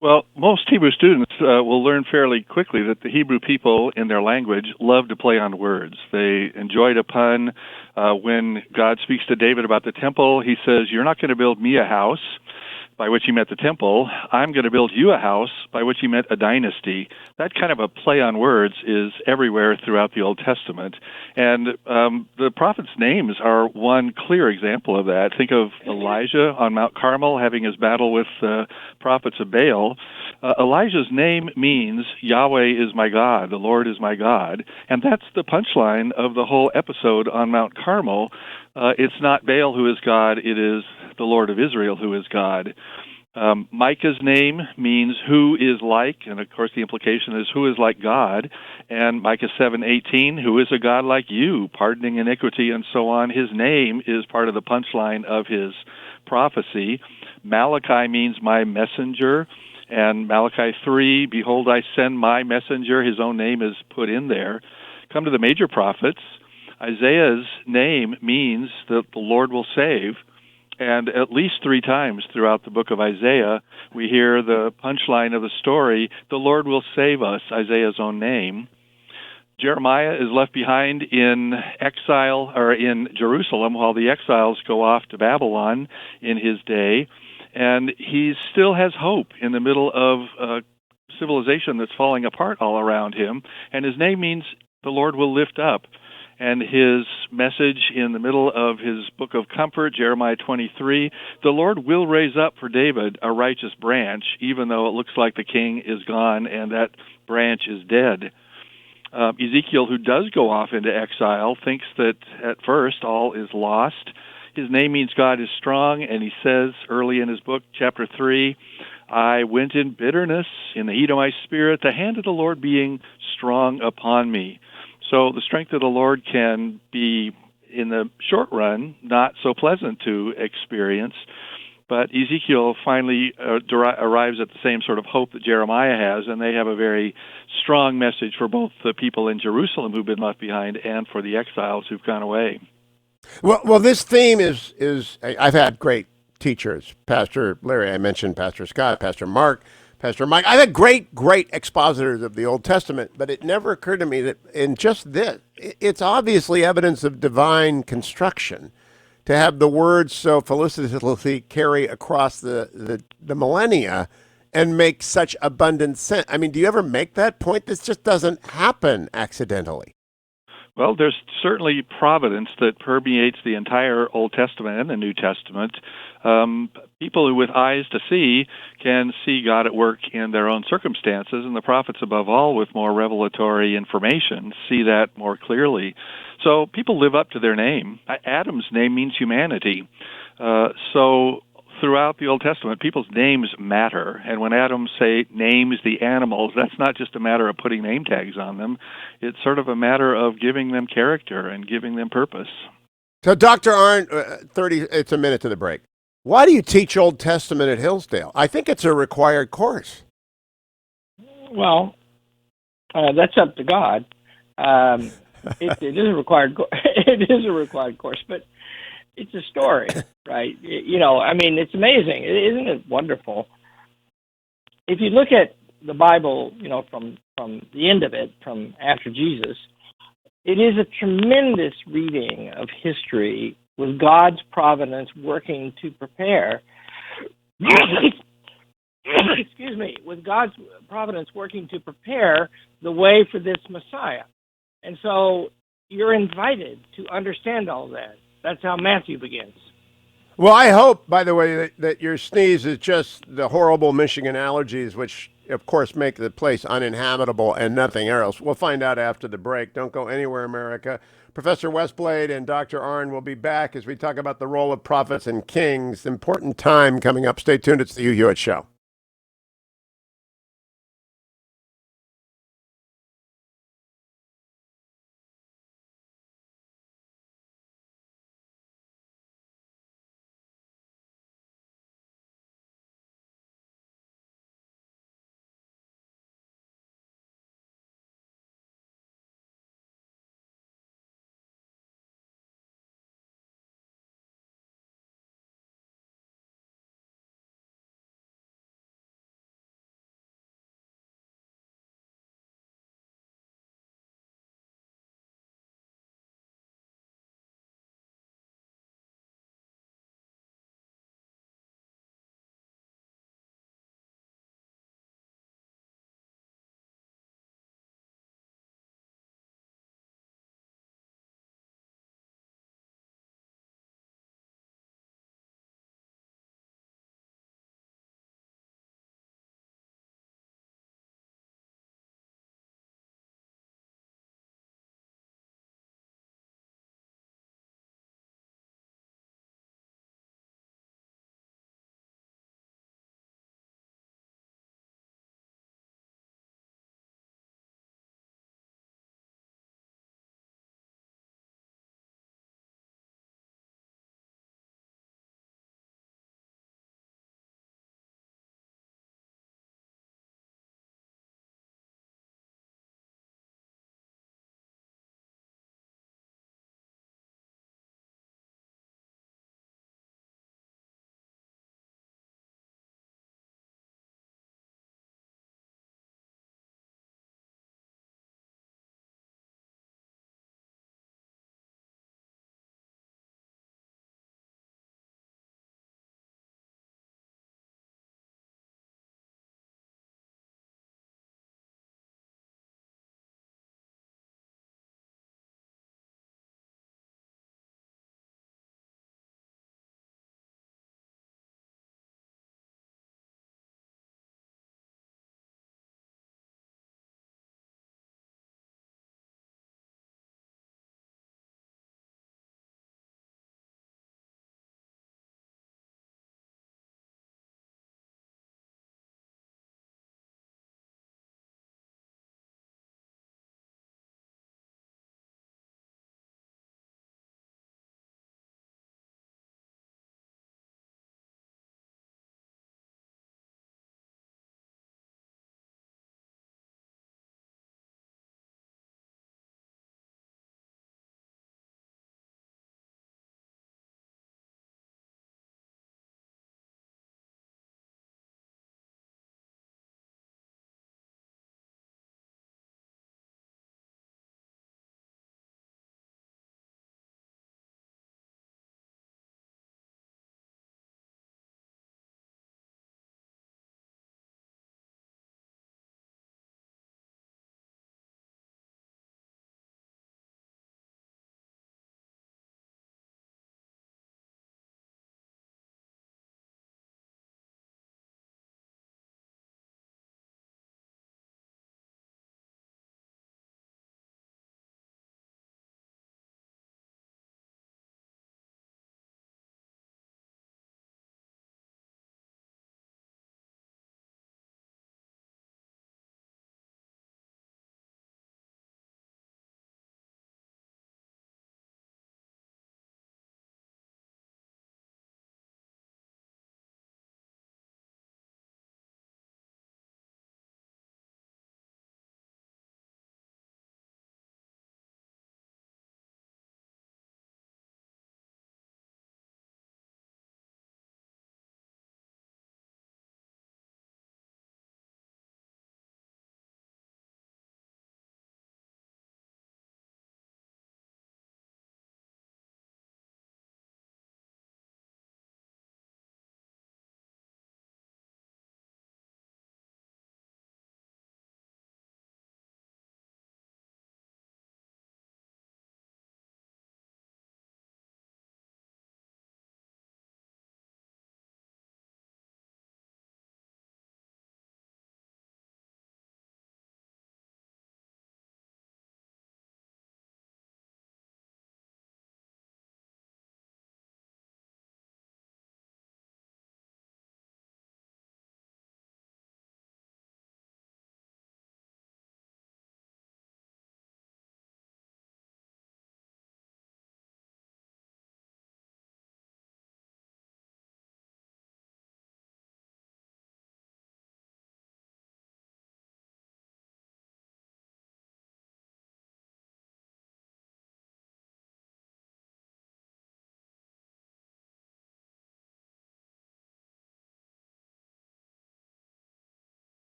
Well, most Hebrew students will learn fairly quickly that the Hebrew people in their language love to play on words. They enjoyed a pun. When God speaks to David about the temple, he says, "You're not going to build me a house," by which he meant the temple. "I'm going to build you a house," by which he meant a dynasty. That kind of a play on words is everywhere throughout the Old Testament. And the prophets' names are one clear example of that. Think of Elijah on Mount Carmel having his battle with the prophets of Baal. Elijah's name means Yahweh is my God, the Lord is my God. And that's the punchline of the whole episode on Mount Carmel. It's not Baal who is God, it is the Lord of Israel who is God. Micah's name means who is like, and of course the implication is who is like God. And Micah 7:18, who is a God like you, pardoning iniquity and so on. His name is part of the punchline of his prophecy. Malachi means my messenger. And Malachi 3, behold, I send my messenger. His own name is put in there. Come to the major prophets. Isaiah's name means that the Lord will save. And at least 3 times throughout the book of Isaiah, we hear the punchline of the story, the Lord will save us, Isaiah's own name. Jeremiah is left behind in exile, or in Jerusalem, while the exiles go off to Babylon in his day. And he still has hope in the middle of a civilization that's falling apart all around him. And his name means the Lord will lift up. And his message in the middle of his book of comfort, Jeremiah 23, the Lord will raise up for David a righteous branch, even though it looks like the king is gone and that branch is dead. Ezekiel, who does go off into exile, thinks that at first all is lost. His name means God is strong, and he says early in his book, chapter 3, I went in bitterness, in the heat of my spirit, the hand of the Lord being strong upon me. So the strength of the Lord can be, in the short run, not so pleasant to experience. But Ezekiel finally arrives at the same sort of hope that Jeremiah has, and they have a very strong message for both the people in Jerusalem who've been left behind and for the exiles who've gone away. Well, this theme is I've had great teachers. Pastor Larry, I mentioned Pastor Scott, Pastor Mark, Pastor Mike. I've had great expositors of the Old Testament, but it never occurred to me that in just this, it's obviously evidence of divine construction to have the words so felicitously carry across the millennia and make such abundant sense. I mean, do you ever make that point? This just doesn't happen accidentally. Well, there's certainly providence that permeates the entire Old Testament and the New Testament. People who with eyes to see can see God at work in their own circumstances, and the prophets, above all, with more revelatory information, see that more clearly. So people live up to their name. Adam's name means humanity. So throughout the Old Testament, people's names matter. And when Adam names the animals, that's not just a matter of putting name tags on them. It's sort of a matter of giving them character and giving them purpose. So, Dr. Arnn, it's a minute to the break. Why do you teach Old Testament at Hillsdale? I think it's a required course. Well, that's up to God. It is a required. It is a required course, but it's a story, right? I mean, it's amazing. Isn't it wonderful? If you look at the Bible, from the end of it, from after Jesus, it is a tremendous reading of history with God's providence working to prepare. Excuse me, with God's providence working to prepare the way for this Messiah. And so you're invited to understand all that. That's how Matthew begins. Well, I hope, by the way, that your sneeze is just the horrible Michigan allergies, which of course, make the place uninhabitable and nothing else. We'll find out after the break. Don't go anywhere, America. Professor Westblade and Dr. Arnn will be back as we talk about the role of prophets and kings. Important time coming up. Stay tuned. It's the Hugh Hewitt Show.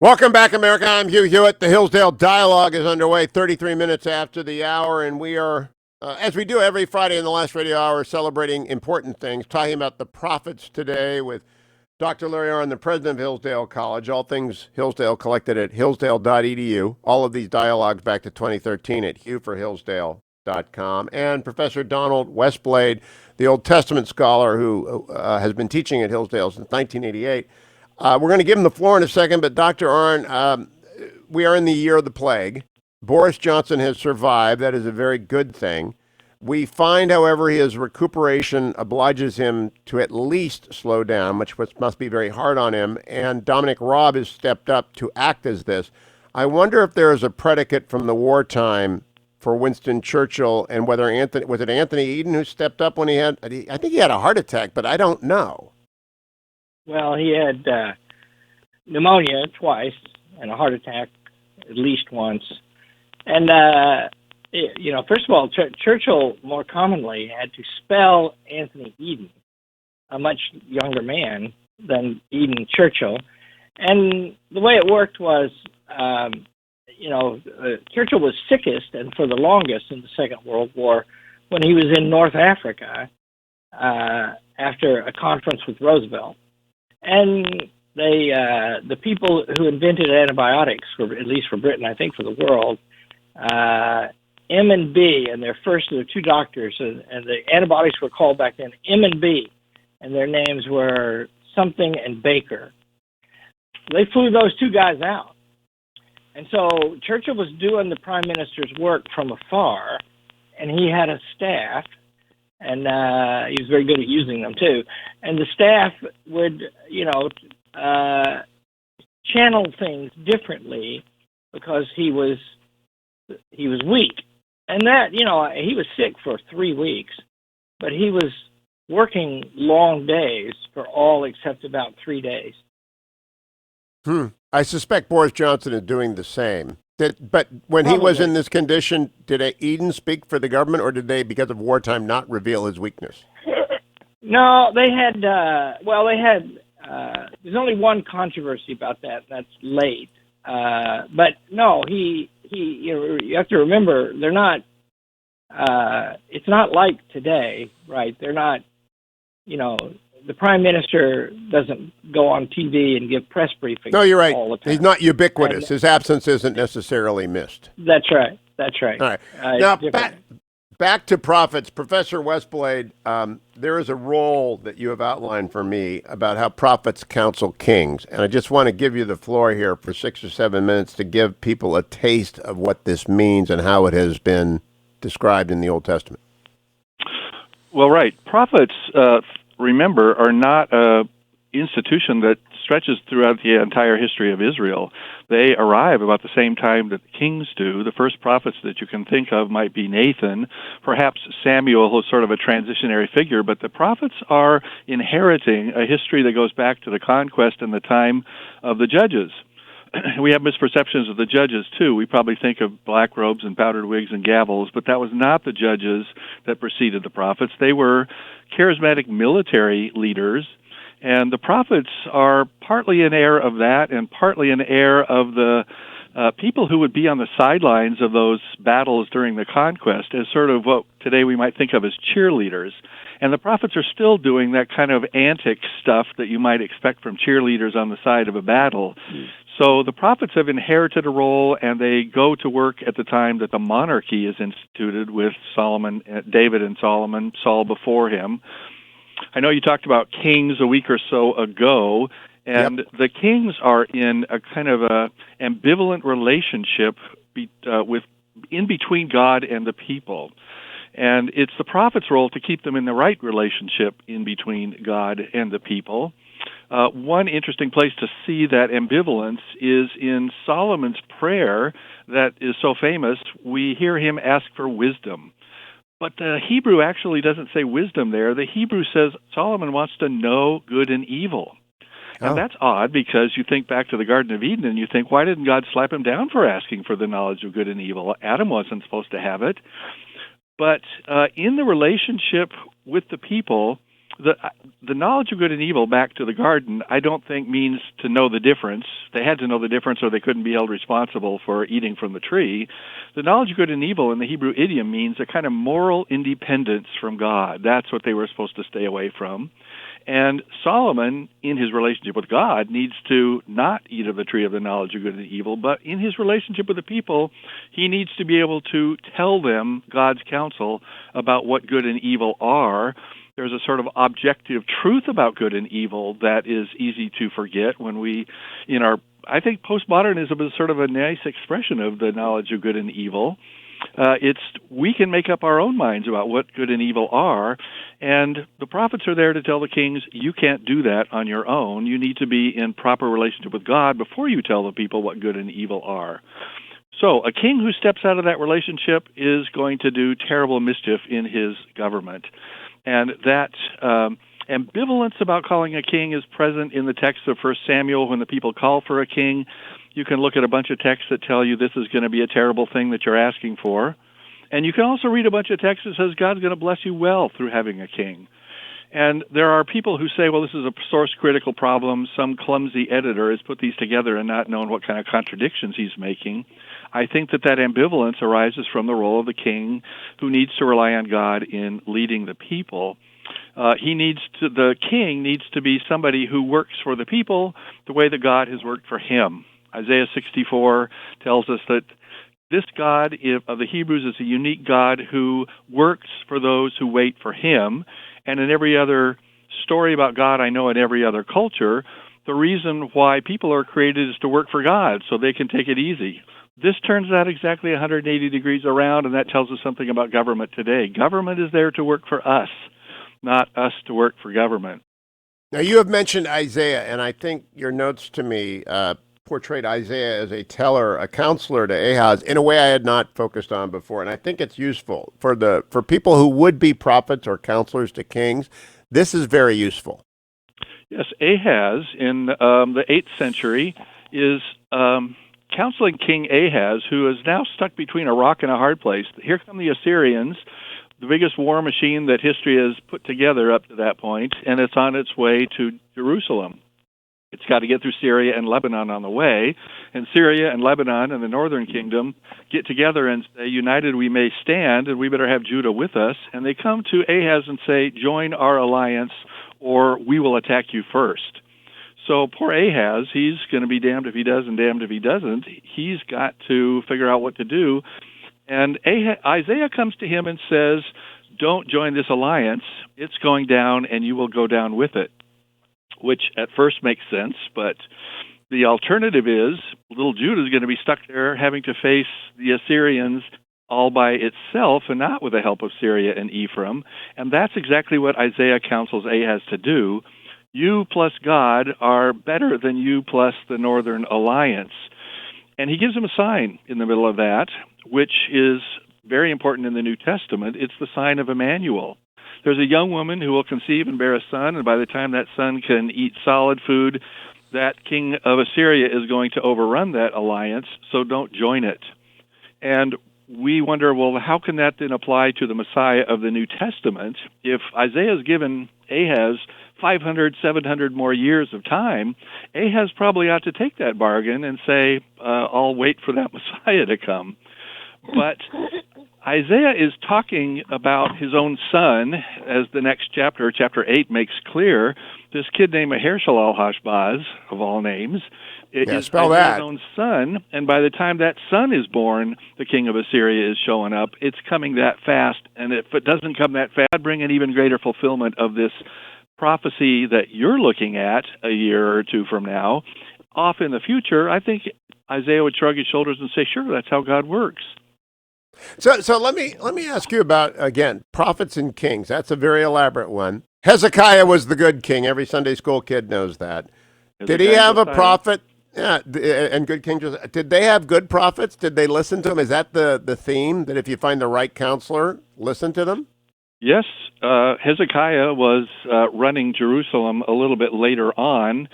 Welcome back, America. I'm Hugh Hewitt. The Hillsdale Dialogue is underway 33 minutes after the hour, and we are, as we do every Friday in the last radio hour, celebrating important things, talking about the prophets today with Dr. Larry Arnn, the president of Hillsdale College. All things Hillsdale collected at hillsdale.edu. All of these dialogues back to 2013 at hughforhillsdale.com. And Professor Donald Westblade, the Old Testament scholar who has been teaching at Hillsdale since 1988. We're going to give him the floor in a second, but Dr. Arnn, we are in the year of the plague. Boris Johnson has survived. That is a very good thing. We find, however, his recuperation obliges him to at least slow down, which must be very hard on him. And Dominic Raab has stepped up to act as this. I wonder if there is a predicate from the wartime for Winston Churchill, and whether was it Anthony Eden who stepped up when I think he had a heart attack, but I don't know. Well, he had pneumonia twice and a heart attack at least once. And, first of all, Churchill more commonly had to spell Anthony Eden, a much younger man than Eden Churchill. And the way it worked was, Churchill was sickest and for the longest in the Second World War when he was in North Africa after a conference with Roosevelt. And the people who invented antibiotics, at least for Britain, I think for the world, M and B, and their two doctors, and the antibiotics were called back then M and B, and their names were something and Baker. They flew those two guys out. And so Churchill was doing the prime minister's work from afar, and he had a staff, and he was very good at using them too. And the staff would, channel things differently because he was weak. And that, he was sick for 3 weeks, but he was working long days for all except about 3 days. I suspect Boris Johnson is doing the same. But when he was in this condition, did Eden speak for the government, or did they, because of wartime, not reveal his weakness? No, they had, there's only one controversy about that, and that's late. But no, you have to remember, they're not, it's not like today, right? They're not, the prime minister doesn't go on TV and give press briefings. No, you're right. All the time. He's not ubiquitous. His absence isn't necessarily missed. That's right. All right. Now, back to prophets. Professor Westblade, there is a role that you have outlined for me about how prophets counsel kings. And I just want to give you the floor here for 6 or 7 minutes to give people a taste of what this means and how it has been described in the Old Testament. Well, right. Prophets, remember, are not an institution that stretches throughout the entire history of Israel. They arrive about the same time that the kings do. The first prophets that you can think of might be Nathan, perhaps Samuel, who's sort of a transitionary figure, but the prophets are inheriting a history that goes back to the conquest and the time of the judges. We have misperceptions of the judges, too. We probably think of black robes and powdered wigs and gavels, but that was not the judges that preceded the prophets. They were charismatic military leaders, and the prophets are partly an heir of that and partly an heir of the people who would be on the sidelines of those battles during the conquest as sort of what today we might think of as cheerleaders. And the prophets are still doing that kind of antic stuff that you might expect from cheerleaders on the side of a battle. So the prophets have inherited a role, and they go to work at the time that the monarchy is instituted with David and Solomon, Saul before him. I know you talked about kings a week or so ago, and the kings are in a kind of a ambivalent relationship in between God and the people. And it's the prophet's role to keep them in the right relationship in between God and the people. One interesting place to see that ambivalence is in Solomon's prayer that is so famous. We hear him ask for wisdom. But the Hebrew actually doesn't say wisdom there. The Hebrew says Solomon wants to know good and evil. And that's odd because you think back to the Garden of Eden and you think, why didn't God slap him down for asking for the knowledge of good and evil? Adam wasn't supposed to have it. But in the relationship with the people, the knowledge of good and evil, back to the garden, I don't think means to know the difference. They had to know the difference or they couldn't be held responsible for eating from the tree. The knowledge of good and evil in the Hebrew idiom means a kind of moral independence from God. That's what they were supposed to stay away from. And Solomon, in his relationship with God, needs to not eat of the tree of the knowledge of good and evil, but in his relationship with the people, he needs to be able to tell them God's counsel about what good and evil are. There's a sort of objective truth about good and evil that is easy to forget when we, I think postmodernism is sort of a nice expression of the knowledge of good and evil. We can make up our own minds about what good and evil are, and the prophets are there to tell the kings, you can't do that on your own. You need to be in proper relationship with God before you tell the people what good and evil are. So a king who steps out of that relationship is going to do terrible mischief in his government. And that ambivalence about calling a king is present in the text of 1 Samuel when the people call for a king. You can look at a bunch of texts that tell you this is going to be a terrible thing that you're asking for. And you can also read a bunch of texts that says God's going to bless you well through having a king. And there are people who say, well, this is a source-critical problem. Some clumsy editor has put these together and not known what kind of contradictions he's making. I think that ambivalence arises from the role of the king who needs to rely on God in leading the people. The king needs to be somebody who works for the people the way that God has worked for him. Isaiah 64 tells us that this God of the Hebrews is a unique God who works for those who wait for him. And in every other story about God I know in every other culture, the reason why people are created is to work for God so they can take it easy. This turns out exactly 180 degrees around, and that tells us something about government today. Government is there to work for us, not us to work for government. Now, you have mentioned Isaiah, and I think your notes to me portrayed Isaiah as a teller, a counselor to Ahaz in a way I had not focused on before. And I think it's useful for people who would be prophets or counselors to kings. This is very useful. Yes, Ahaz in the 8th century is counseling King Ahaz, who is now stuck between a rock and a hard place. Here come the Assyrians, the biggest war machine that history has put together up to that point, and it's on its way to Jerusalem. It's got to get through Syria and Lebanon on the way, and Syria and Lebanon and the northern kingdom get together and say, united we may stand, and we better have Judah with us. And they come to Ahaz and say, join our alliance, or we will attack you first. So poor Ahaz, he's going to be damned if he does and damned if he doesn't. He's got to figure out what to do. And Isaiah comes to him and says, don't join this alliance. It's going down, and you will go down with it. Which at first makes sense, but the alternative is little Judah is going to be stuck there having to face the Assyrians all by itself and not with the help of Syria and Ephraim. And that's exactly what Isaiah counsels Ahaz to do. You plus God are better than you plus the northern alliance. And he gives him a sign in the middle of that, which is very important in the New Testament. It's the sign of Emmanuel. There's a young woman who will conceive and bear a son, and by the time that son can eat solid food, that king of Assyria is going to overrun that alliance, so don't join it. And we wonder, well, how can that then apply to the Messiah of the New Testament? If Isaiah has given Ahaz 500, 700 more years of time, Ahaz probably ought to take that bargain and say, I'll wait for that Messiah to come. But Isaiah is talking about his own son, as the next chapter, chapter 8, makes clear. This kid named Maher-shalal-hash-baz, of all names, is Isaiah's own son, and by the time that son is born, the king of Assyria is showing up. It's coming that fast, and if it doesn't come that fast, bring an even greater fulfillment of this prophecy that you're looking at a year or two from now. Off in the future, I think Isaiah would shrug his shoulders and say, sure, that's how God works. So let me ask you about, again, prophets and kings. That's a very elaborate one. Hezekiah was the good king. Every Sunday school kid knows that. Did he have a prophet? Yeah, and good kings. Did they have good prophets? Did they listen to them? Is that the theme, that if you find the right counselor, listen to them? Yes, Hezekiah was running Jerusalem a little bit later on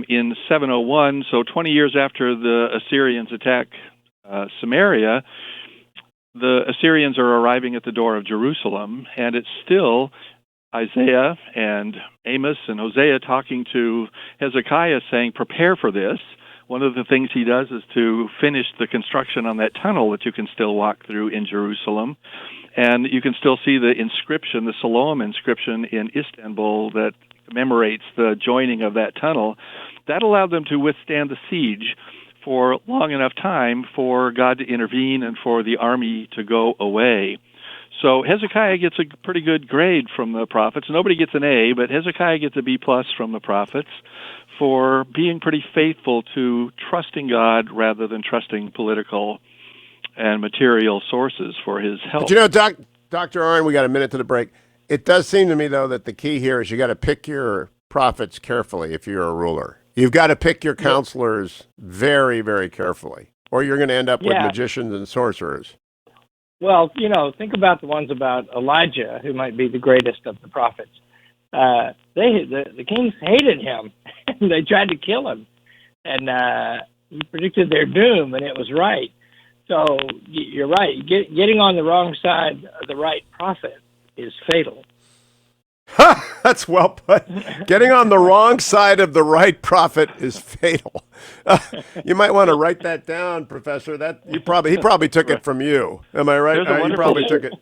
in 701, so 20 years after the Assyrians attack Samaria. The Assyrians are arriving at the door of Jerusalem, and it's still Isaiah and Amos and Hosea talking to Hezekiah saying, prepare for this. One of the things he does is to finish the construction on that tunnel that you can still walk through in Jerusalem. And you can still see the inscription, the Siloam inscription in Istanbul that commemorates the joining of that tunnel. That allowed them to withstand the siege for long enough time for God to intervene and for the army to go away. So Hezekiah gets a pretty good grade from the prophets. Nobody gets an A, but Hezekiah gets a B+ from the prophets for being pretty faithful to trusting God rather than trusting political and material sources for his help. But Dr. Arnn, we got a minute to the break. It does seem to me, though, that the key here is you got to pick your prophets carefully if you're a ruler. You've got to pick your counselors very, very carefully, or you're going to end up with magicians and sorcerers. Well, think about the ones about Elijah, who might be the greatest of the prophets. The kings hated him. They tried to kill him, and he predicted their doom, and it was right. So you're right. Getting on the wrong side of the right prophet is fatal. That's well put. Getting on the wrong side of the right prophet is fatal. You might want to write that down, Professor. He probably took it from you. Am I right? You probably took it.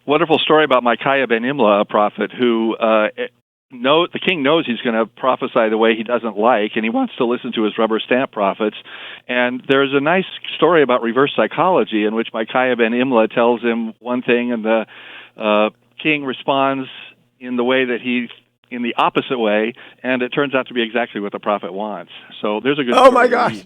Wonderful story about Micaiah ben Imlah, a prophet who the king knows he's going to prophesy the way he doesn't like, and he wants to listen to his rubber stamp prophets. And there's a nice story about reverse psychology in which Micaiah ben Imlah tells him one thing, and the king responds in the opposite way, and it turns out to be exactly what the prophet wants. So there's a good story. Oh my gosh.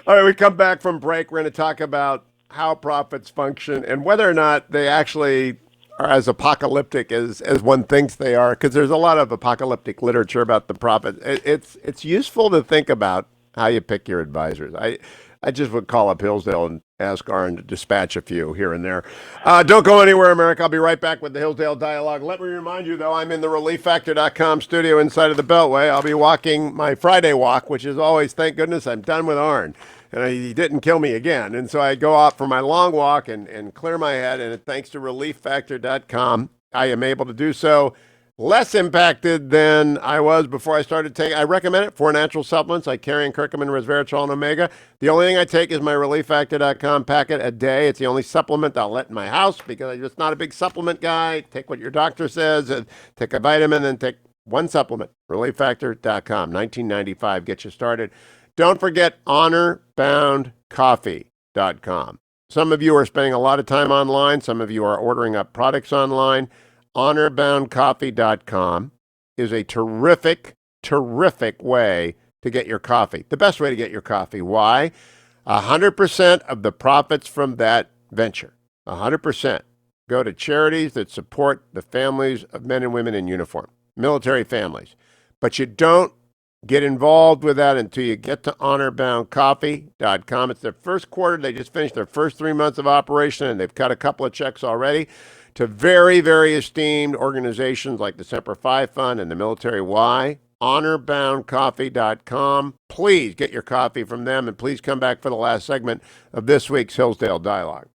All right, we come back from break. We're going to talk about how prophets function and whether or not they actually are as apocalyptic as one thinks they are, because there's a lot of apocalyptic literature about the prophets. It's useful to think about how you pick your advisors. I just would call up Hillsdale and ask Arnn to dispatch a few here and there. Don't go anywhere, America. I'll be right back with the Hillsdale Dialogue. Let me remind you, though, I'm in the ReliefFactor.com studio inside of the Beltway. I'll be walking my Friday walk, which is always, thank goodness, I'm done with Arnn. And he didn't kill me again. And so I go out for my long walk and clear my head. And thanks to ReliefFactor.com, I am able to do so less impacted than I was before I started taking. I recommend it for natural supplements like carrion, curcumin, resveratrol, and omega. The only thing I take is my ReliefFactor.com packet a day. It's the only supplement I'll let in my house because I'm just not a big supplement guy. Take what your doctor says, and take a vitamin, and take one supplement. ReliefFactor.com, $19.95. Get you started. Don't forget HonorBoundCoffee.com. Some of you are spending a lot of time online. Some of you are ordering up products online. HonorBoundCoffee.com is a terrific way to get your coffee. The best way to get your coffee. Why? 100% of the profits from that venture, 100%, go to charities that support the families of men and women in uniform, military families. But you don't get involved with that until you get to HonorBoundCoffee.com. It's their first quarter. They just finished their first 3 months of operation, and they've cut a couple of checks already to very, very esteemed organizations like the Semper Fi Fund and the Military Y. HonorBoundCoffee.com. Please get your coffee from them, and please come back for the last segment of this week's Hillsdale Dialogue.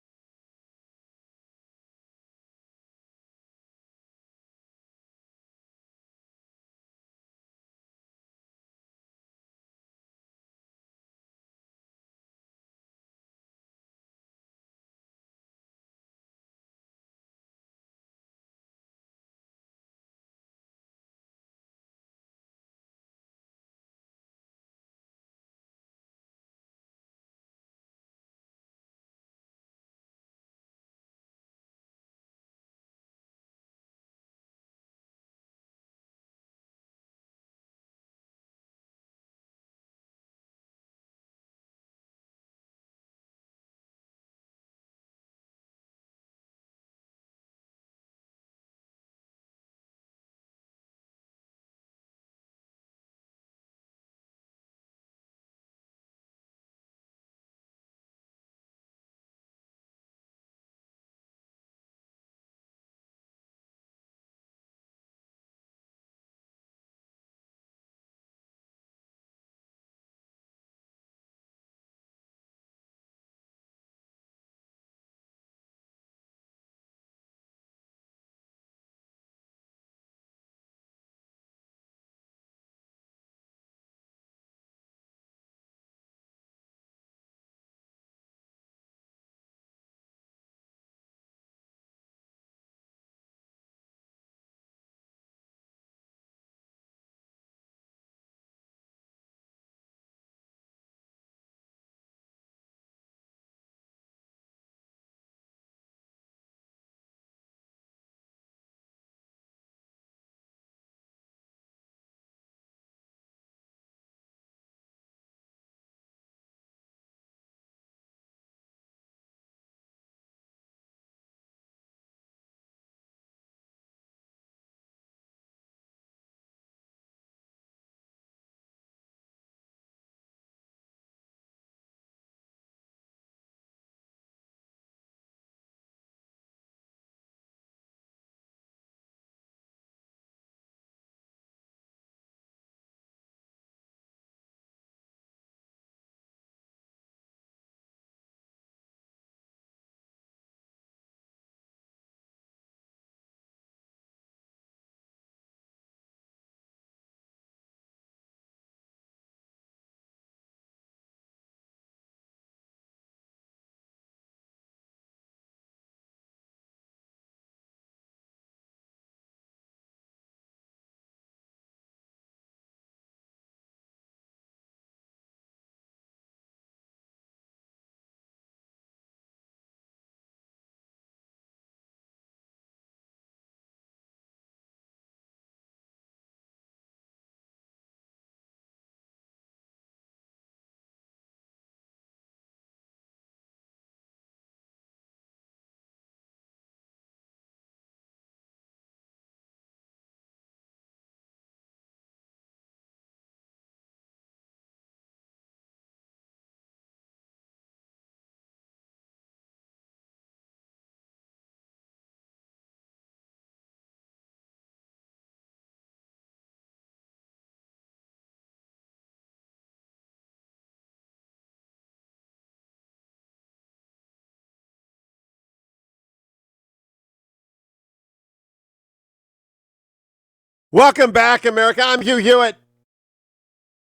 Welcome back, America. I'm Hugh Hewitt.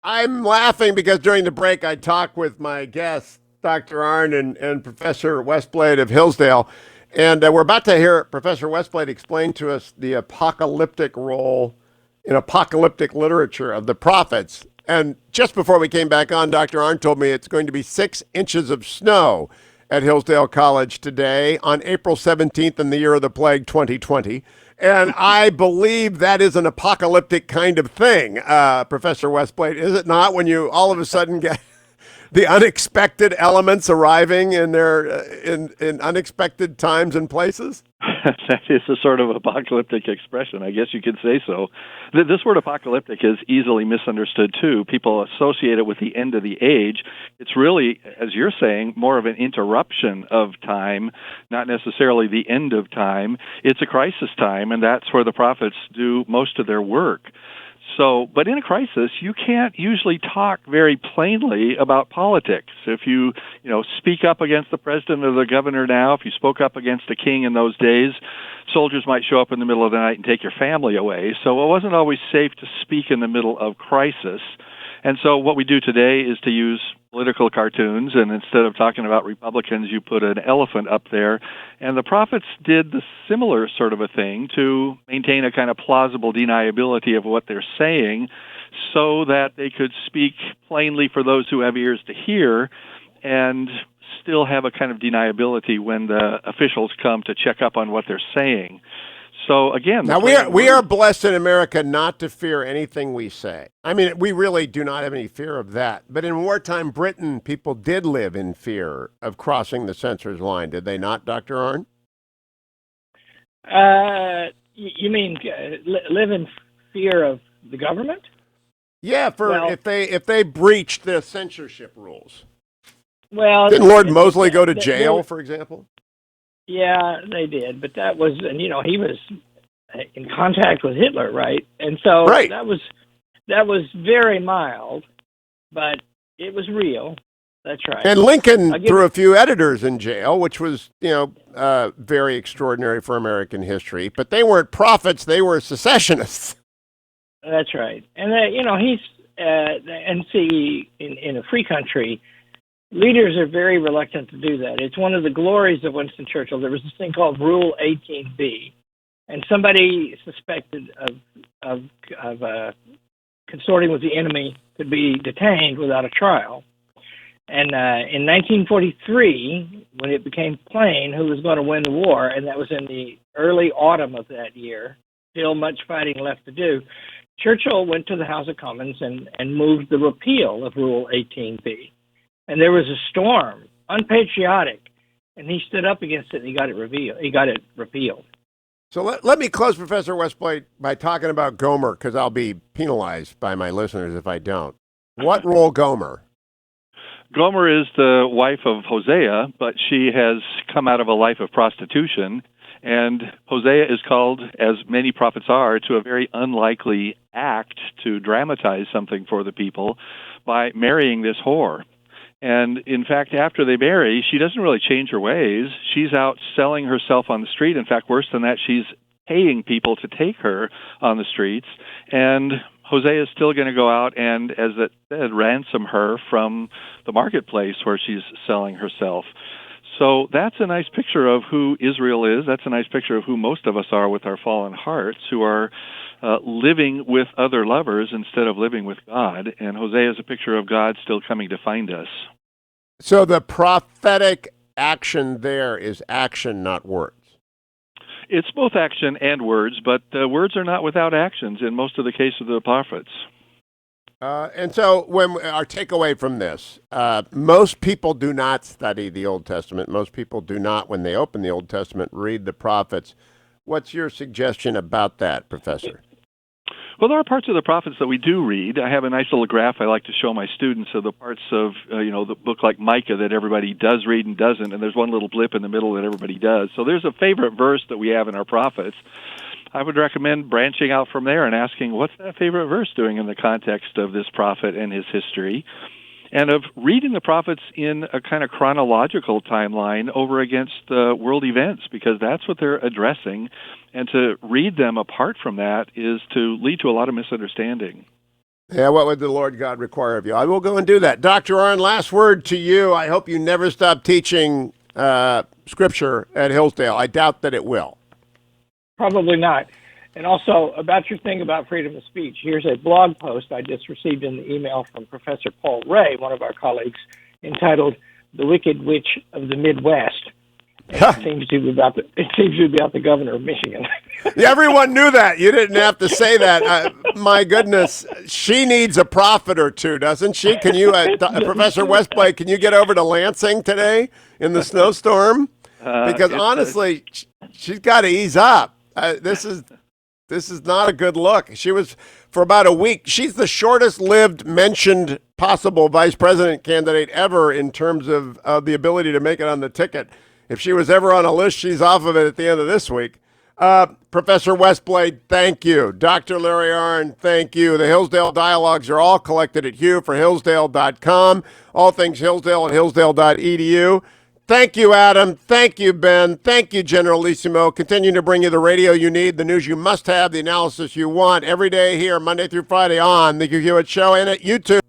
I'm laughing because during the break I talked with my guests, Dr. Arnn and Professor Westblade of Hillsdale, and we're about to hear Professor Westblade explain to us the apocalyptic role in apocalyptic literature of the prophets. And just before we came back on, Dr. Arnn told me it's going to be 6 inches of snow at Hillsdale College today on April 17th in the year of the plague 2020. And I believe that is an apocalyptic kind of thing, Professor Westblade, is it not? When you all of a sudden get the unexpected elements arriving in their in unexpected times and places. That is a sort of apocalyptic expression. I guess you could say so. This word apocalyptic is easily misunderstood, too. People associate it with the end of the age. It's really, as you're saying, more of an interruption of time, not necessarily the end of time. It's a crisis time, and that's where the prophets do most of their work. So, but in a crisis, you can't usually talk very plainly about politics. If you speak up against the president or the governor now, if you spoke up against a king in those days, soldiers might show up in the middle of the night and take your family away. So it wasn't always safe to speak in the middle of crisis. And so what we do today is to use political cartoons, and instead of talking about Republicans, you put an elephant up there. And the prophets did the similar sort of a thing to maintain a kind of plausible deniability of what they're saying so that they could speak plainly for those who have ears to hear and still have a kind of deniability when the officials come to check up on what they're saying. So again, now we are blessed in America not to fear anything we say. I mean, we really do not have any fear of that. But in wartime Britain, people did live in fear of crossing the censor's line, did they not, Dr. Arnn? You mean live in fear of the government? Yeah, if they breached the censorship rules. Well, didn't Lord Mosley go to jail, for example? Yeah, they did, but that was, and he was in contact with Hitler, right? And so that was very mild, but it was real. That's right. And Lincoln threw a few editors in jail, which was, very extraordinary for American history. But they weren't prophets; they were secessionists. That's right. And he's and see, in a free country, leaders are very reluctant to do that. It's one of the glories of Winston Churchill. There was this thing called Rule 18b, and somebody suspected of consorting with the enemy could be detained without a trial. And in 1943, when it became plain who was going to win the war, and that was in the early autumn of that year, still much fighting left to do, Churchill went to the House of Commons and moved the repeal of Rule 18b. And there was a storm, unpatriotic, and he stood up against it and he got it repealed. So let me close, Professor Westblade, by talking about Gomer, because I'll be penalized by my listeners if I don't. What role Gomer? Gomer is the wife of Hosea, but she has come out of a life of prostitution. And Hosea is called, as many prophets are, to a very unlikely act to dramatize something for the people by marrying this whore. And in fact, after they marry, she doesn't really change her ways. She's out selling herself on the street. In fact, worse than that, she's paying people to take her on the streets. And Hosea is still going to go out and, as it said, ransom her from the marketplace where she's selling herself. So that's a nice picture of who Israel is. That's a nice picture of who most of us are with our fallen hearts, who are living with other lovers instead of living with God. And Hosea is a picture of God still coming to find us. So the prophetic action there is action, not words. It's both action and words, but words are not without actions in most of the case of the prophets. And so when our takeaway from this, most people do not study the Old Testament. Most people do not, when they open the Old Testament, read the prophets. What's your suggestion about that, Professor? Well, there are parts of the prophets that we do read. I have a nice little graph I like to show my students of the parts of, the book like Micah that everybody does read and doesn't, and there's one little blip in the middle that everybody does. So there's a favorite verse that we have in our prophets. I would recommend branching out from there and asking, what's that favorite verse doing in the context of this prophet and his history? and of reading the prophets in a kind of chronological timeline over against world events, because that's what they're addressing. And to read them apart from that is to lead to a lot of misunderstanding. Yeah, what would the Lord God require of you? I will go and do that. Dr. Arnn, last word to you. I hope you never stop teaching Scripture at Hillsdale. I doubt that it will. Probably not. And also, about your thing about freedom of speech, here's a blog post I just received in the email from Professor Paul Ray, one of our colleagues, entitled "The Wicked Witch of the Midwest." It seems to be about the governor of Michigan. Yeah, everyone knew that. You didn't have to say that. My goodness, she needs a prophet or two, doesn't she? Can you, Professor Westblade, can you get over to Lansing today in the snowstorm? Because honestly, she's got to ease up. This is not a good look. She was, for about a week, she's the shortest-lived mentioned possible vice president candidate ever in terms of the ability to make it on the ticket. If she was ever on a list, she's off of it at the end of this week. Professor Westblade, thank you. Dr. Larry Arnn, thank you. The Hillsdale Dialogues are all collected at Hugh for Hillsdale.com. All things Hillsdale at Hillsdale.edu. Thank you, Adam. Thank you, Ben. Thank you, Generalissimo. Continuing to bring you the radio you need, the news you must have, the analysis you want every day here, Monday through Friday on The Hugh Hewitt Show and at YouTube.